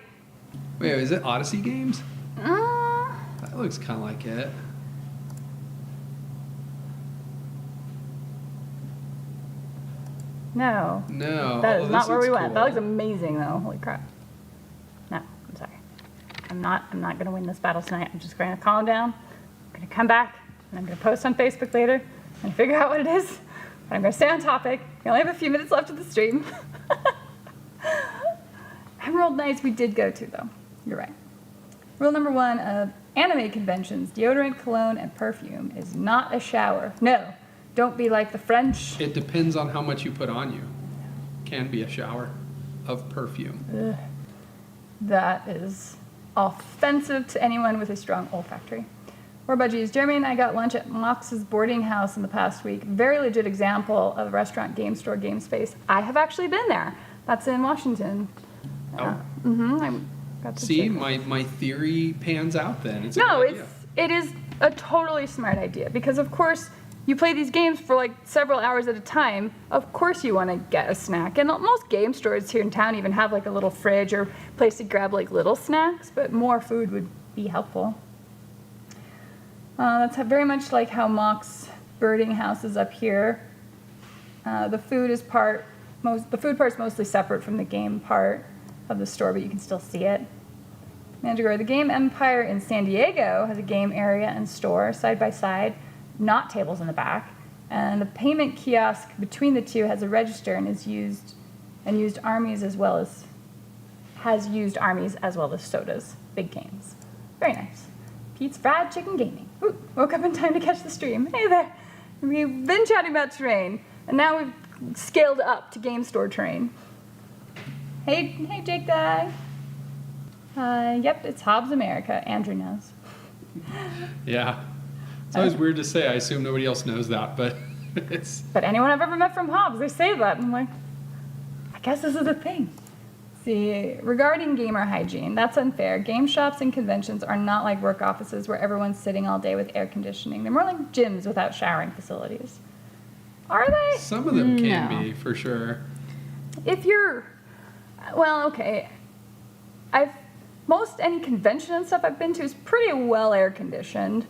Wait, is it Odyssey Games? Uh, That looks kind of like it. no. No. That oh, is this not where we looks went. That cool. looks amazing though. Holy crap. No, I'm sorry. I'm not gonna win this battle tonight. I'm just gonna calm down. I'm gonna come back and I'm gonna post on Facebook later and figure out what it is. But I'm gonna stay on topic. We only have a few minutes left of the stream. Emerald Knights we did go to though. You're right. Rule number 1 of anime conventions: deodorant, cologne, and perfume is not a shower. No, don't be like the French. It depends on how much you put on you. Can be a shower of perfume. That is offensive to anyone with a strong olfactory. Or budgies, Jeremy and I got lunch at Mox's boarding house in the past week. Very legit example of a restaurant, game store, game space. I have actually been there. That's in Washington. Oh. I got to See, check. my theory pans out then. It's a No, good idea. it is a totally smart idea because of course you play these games for like several hours at a time. Of course you want to get a snack, and most game stores here in town even have like a little fridge or place to grab like little snacks, but more food would be helpful. That's very much like how Mock's birding house is up here. The food part's mostly separate from the game part of the store, but you can still see it. Mandragora, the Game Empire in San Diego has a game area and store side by side, not tables in the back, and the payment kiosk between the two has a register and has used armies as well as sodas. Big games. Very nice. Pete's Fried Chicken Gaming. Ooh, woke up in time to catch the stream. Hey there. We've been chatting about terrain, and now we've scaled up to game store terrain. Hey, Jake Dye. Yep, it's Hobbs America. Andrew knows. Yeah. It's always weird to say. I assume nobody else knows that, but it's... But anyone I've ever met from Hobbs, they say that. And I'm like, I guess this is a thing. See, regarding gamer hygiene, that's unfair. Game shops and conventions are not like work offices where everyone's sitting all day with air conditioning. They're more like gyms without showering facilities. Are they? Some of them can No. be, for sure. If you're, well, okay. Any convention and stuff I've been to is pretty well air conditioned.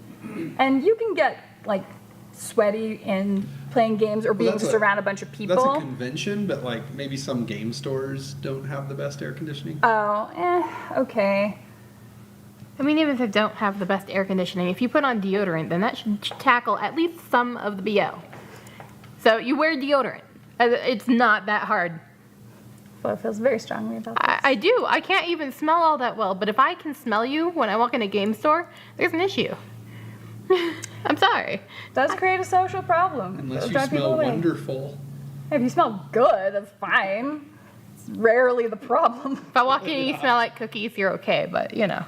And you can get like sweaty in playing games or being that's just a- around a bunch of people. That's a convention, but like maybe some game stores don't have the best air conditioning. Okay. I mean, even if they don't have the best air conditioning, if you put on deodorant, then that should tackle at least some of the BO. So you wear deodorant. It's not that hard. Flo feels very strongly about this. I do. I can't even smell all that well, but if I can smell you when I walk in a game store, there's an issue. I'm sorry. Does create a social problem. Unless Does you drive people smell away. wonderful. If you smell good, that's fine. It's rarely the problem. If I walk in and you smell like cookies, you're okay, but you know.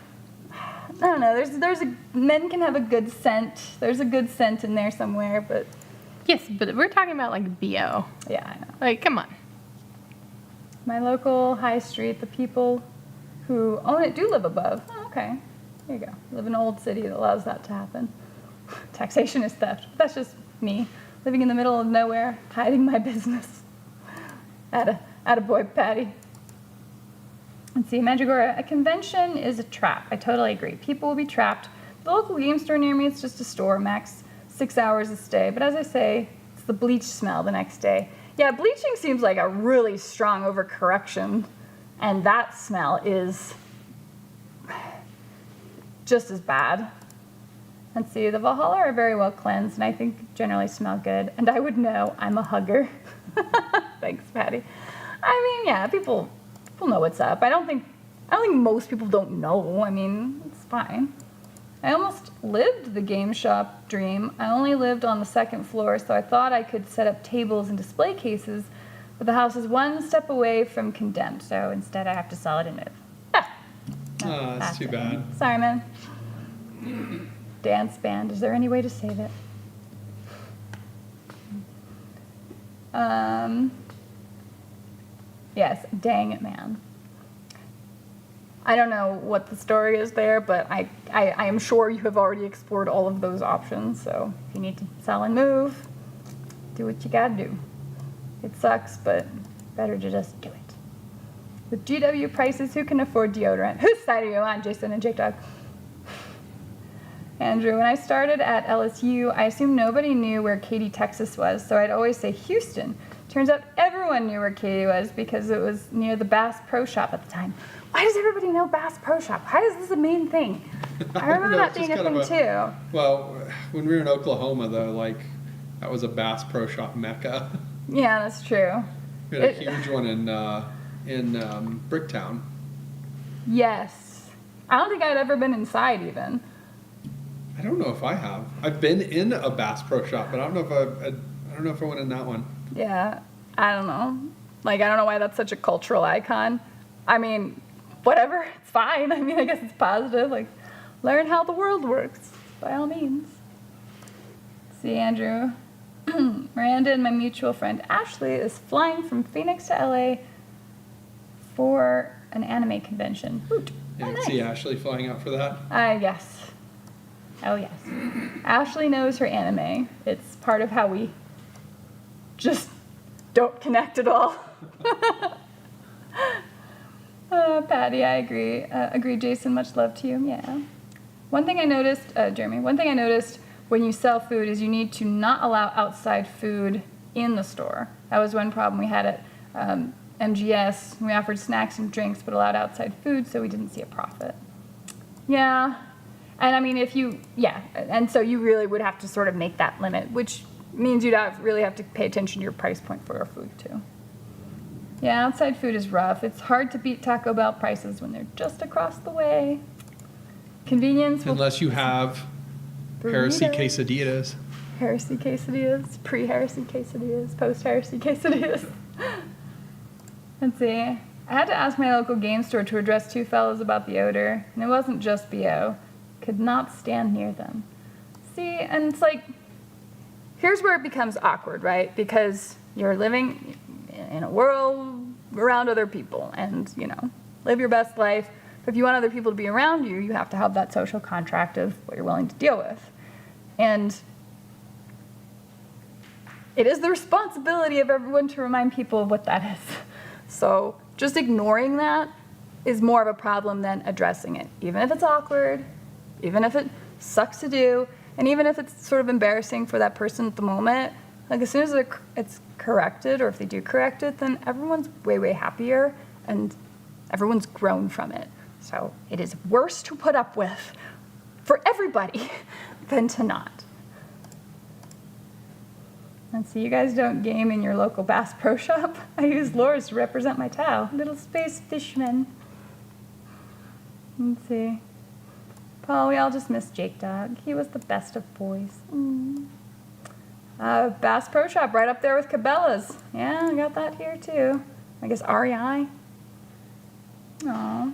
I don't know. Men can have a good scent. There's a good scent in there somewhere, but Yes, but we're talking about like BO. yeah, I know. Like, come on. My local high street, the people who own it do live above. Oh, okay. There you go. I live in an old city that allows that to happen. Taxation is theft. But that's just me, living in the middle of nowhere, hiding my business. Attaboy, Patty. Let's see, Mandragora, a convention is a trap. I totally agree. People will be trapped. The local game store near me, it's just a store, max 6 hours a stay. But as I say, it's the bleach smell the next day. Yeah, bleaching seems like a really strong overcorrection, and that smell is just as bad. Let's see, the Valhalla are very well cleansed, and I think generally smell good. And I would know, I'm a hugger. Thanks, Patty. I mean, yeah, people know what's up. I don't think most people don't know. I mean, it's fine. I almost lived the game shop dream. I only lived on the second floor, so I thought I could set up tables and display cases, but the house is one step away from condemned, so instead I have to sell it and move. Oh, that's too bad. Sorry, man. Dance band. Is there any way to save it? Yes, dang it, man. I don't know what the story is there, but I am sure you have already explored all of those options. So if you need to sell and move, do what you gotta do. It sucks, but better to just do it. With GW prices, who can afford deodorant? Whose side are you on, Jason and Jake Dog? Andrew, when I started at LSU, I assumed nobody knew where Katy, Texas was, so I'd always say Houston. Turns out everyone knew where Katy was because it was near the Bass Pro Shop at the time. Why does everybody know Bass Pro Shop? Why is this a main thing? I remember that being a thing too. Well, when we were in Oklahoma, though, like, that was a Bass Pro Shop mecca. Yeah, that's true. We had a huge one in Bricktown. Yes. I don't think I'd ever been inside even. I don't know if I have. I've been in a Bass Pro Shop, but I don't know if I went in that one. Yeah, I don't know. Like, I don't know why that's such a cultural icon. I mean, whatever, it's fine. I mean, I guess it's positive. Like, learn how the world works, by all means. See, Andrew. Miranda and my mutual friend Ashley is flying from Phoenix to LA for an anime convention. Hoot. Yeah, Oh, you nice. see Ashley flying out for that? Yes. Oh, yes. Ashley knows her anime. It's part of how we just don't connect at all. Patty, I agree. Agree, Jason. Much love to you. Yeah. One thing I noticed, Jeremy, when you sell food is you need to not allow outside food in the store. That was one problem we had at MGS. We offered snacks and drinks but allowed outside food, so we didn't see a profit. Yeah. And I mean, and so you really would have to sort of make that limit, which means you'd really have to pay attention to your price point for your food too. Yeah, outside food is rough. It's hard to beat Taco Bell prices when they're just across the way. Convenience. Unless you have heresy quesadillas. Heresy quesadillas, pre-heresy quesadillas, post-heresy quesadillas. Let's see. I had to ask my local game store to address two fellows about the odor, and it wasn't just BO. Could not stand near them. See, and it's like, here's where it becomes awkward, right? Because you're living in a world around other people and, live your best life. But if you want other people to be around you, you have to have that social contract of what you're willing to deal with. And it is the responsibility of everyone to remind people of what that is. So just ignoring that is more of a problem than addressing it, even if it's awkward, even if it sucks to do, and even if it's sort of embarrassing for that person at the moment. Like, as soon as it's corrected, or if they do correct it, then everyone's way, way happier, and everyone's grown from it. So it is worse to put up with for everybody than to not. And so you guys don't game in your local Bass Pro Shop? I use lures to represent my Tao. Little space fishman. Let's see. Paul, we all just miss Jake Dog. He was the best of boys. Bass Pro Shop, right up there with Cabela's. Yeah, I got that here too. I guess REI. Aw.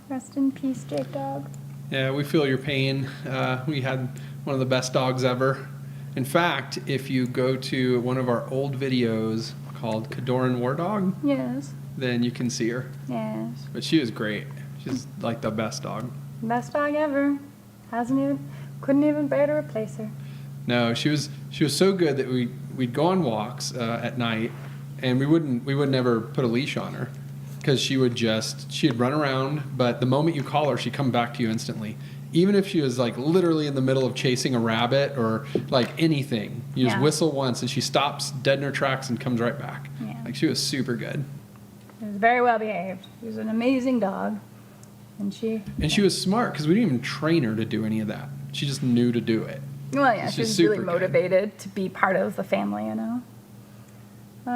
Rest in peace, Jake Dog. Yeah, we feel your pain. We had one of the best dogs ever. In fact, if you go to one of our old videos called Cadoran War Dog, Yes. then you can see her. Yes. But she was great. She's like the best dog. Best dog ever. Couldn't even bear to replace her. No, she was so good that we'd go on walks at night, and we would never put a leash on her because she'd run around, but the moment you call her, she'd come back to you instantly. Even if she was like literally in the middle of chasing a rabbit or like anything, you just whistle once and she stops dead in her tracks and comes right back. Yeah. Like, she was super good. She was very well behaved. She was an amazing dog. And she was smart because we didn't even train her to do any of that. She just knew to do it. Well, yeah, She's she's super really good. motivated to be part of the family, you know.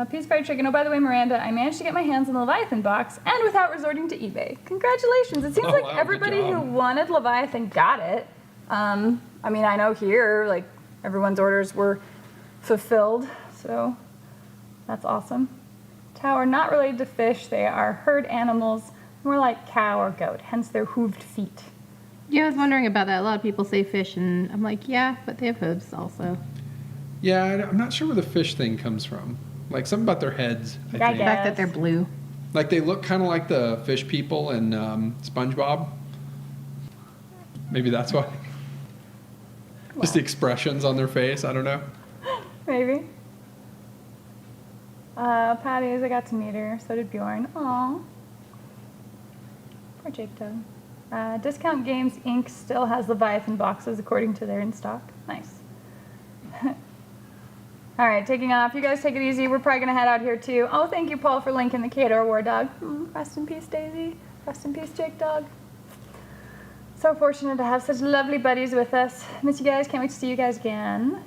Peace Fried Chicken. Oh, by the way, Miranda, I managed to get my hands on the Leviathan box and without resorting to eBay. Congratulations. It seems Oh, like wow, good everybody who job. wanted Leviathan got it. I mean, I know here, like, everyone's orders were fulfilled, so that's awesome. Tau are not related to fish. They are herd animals, more like cow or goat, hence their hooved feet. Yeah, I was wondering about that. A lot of people say fish, and I'm like, yeah, but they have hooves also. Yeah, I'm not sure where the fish thing comes from. Like something about their heads, I I think. The fact that they're blue. Like they look kind of like the fish people in SpongeBob. Maybe that's why. Just the expressions on their face. I don't know. Maybe. Patty's, I got to meet her. So did Bjorn. Aw. Poor Jake Doug. Discount Games Inc. still has Leviathan boxes according to their in stock. Nice. All right, taking off. You guys take it easy. We're probably going to head out here too. Oh, thank you, Paul, for linking the Kador War Dog. Rest in peace, Daisy. Rest in peace, Jake Dog. So fortunate to have such lovely buddies with us. Miss you guys. Can't wait to see you guys again.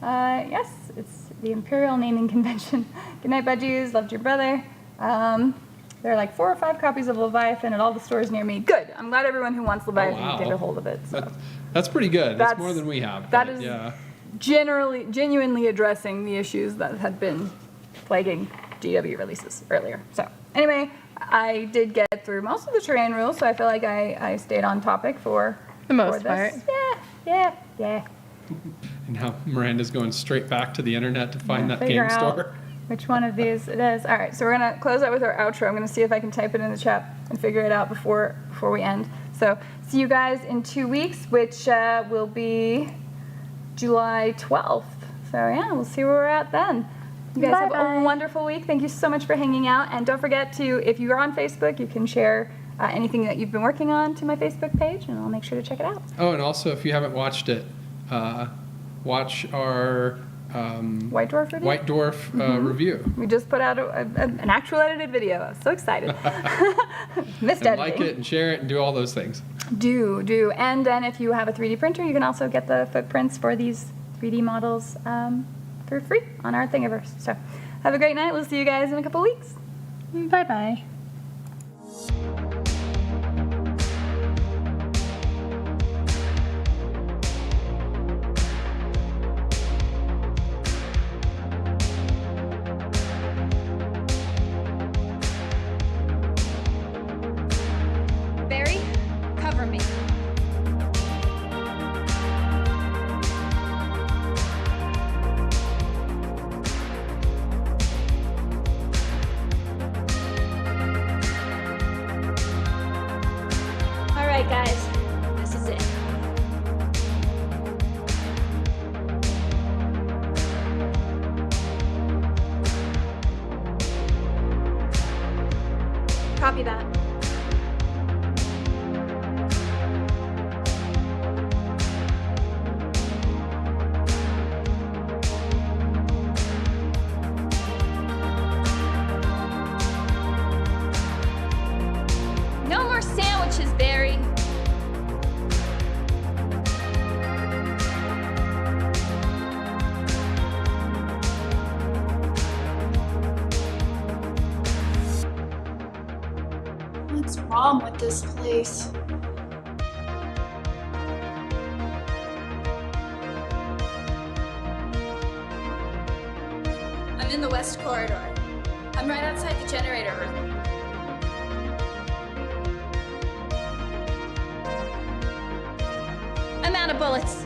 Yes, it's the Imperial Naming Convention. Good night, budgies. Loved your brother. There are like 4 or 5 copies of Leviathan at all the stores near me. Good. I'm glad everyone who wants Leviathan wow. can get a hold of it. So. That's pretty good. That's more than we have. That but is yeah. genuinely addressing the issues that had been plaguing GW releases earlier. So anyway, I did get through most of the terrain rules, so I feel like I stayed on topic for The most for part. this. Yeah. And now Miranda's going straight back to the internet to find that Figure game out store. which one of these it is. All right, so we're gonna close out with our outro. I'm gonna see if I can type it in the chat and figure it out before we end. So see you guys in 2 weeks, which will be July 12th. So yeah, we'll see where we're at then. You guys have Bye-bye. a wonderful week. Thank you so much for hanging out. And don't forget to, if you are on Facebook, you can share anything that you've been working on to my Facebook page, and I'll make sure to check it out. Oh, and also if you haven't watched it, watch our White Dwarf review? White Dwarf review. We just put out an actual edited video. I was so excited. Missed And editing. like it and share it and do all those things. Do. And then if you have a 3D printer, you can also get the footprints for these 3D models for free on our Thingiverse. So have a great night. We'll see you guys in a couple weeks. Bye-bye. Barry, cover me. All right, guys, this is it. Copy that. No more sandwiches, Barry. What's wrong with this place? I'm in the west corridor. I'm right outside the generator room. I'm out of bullets.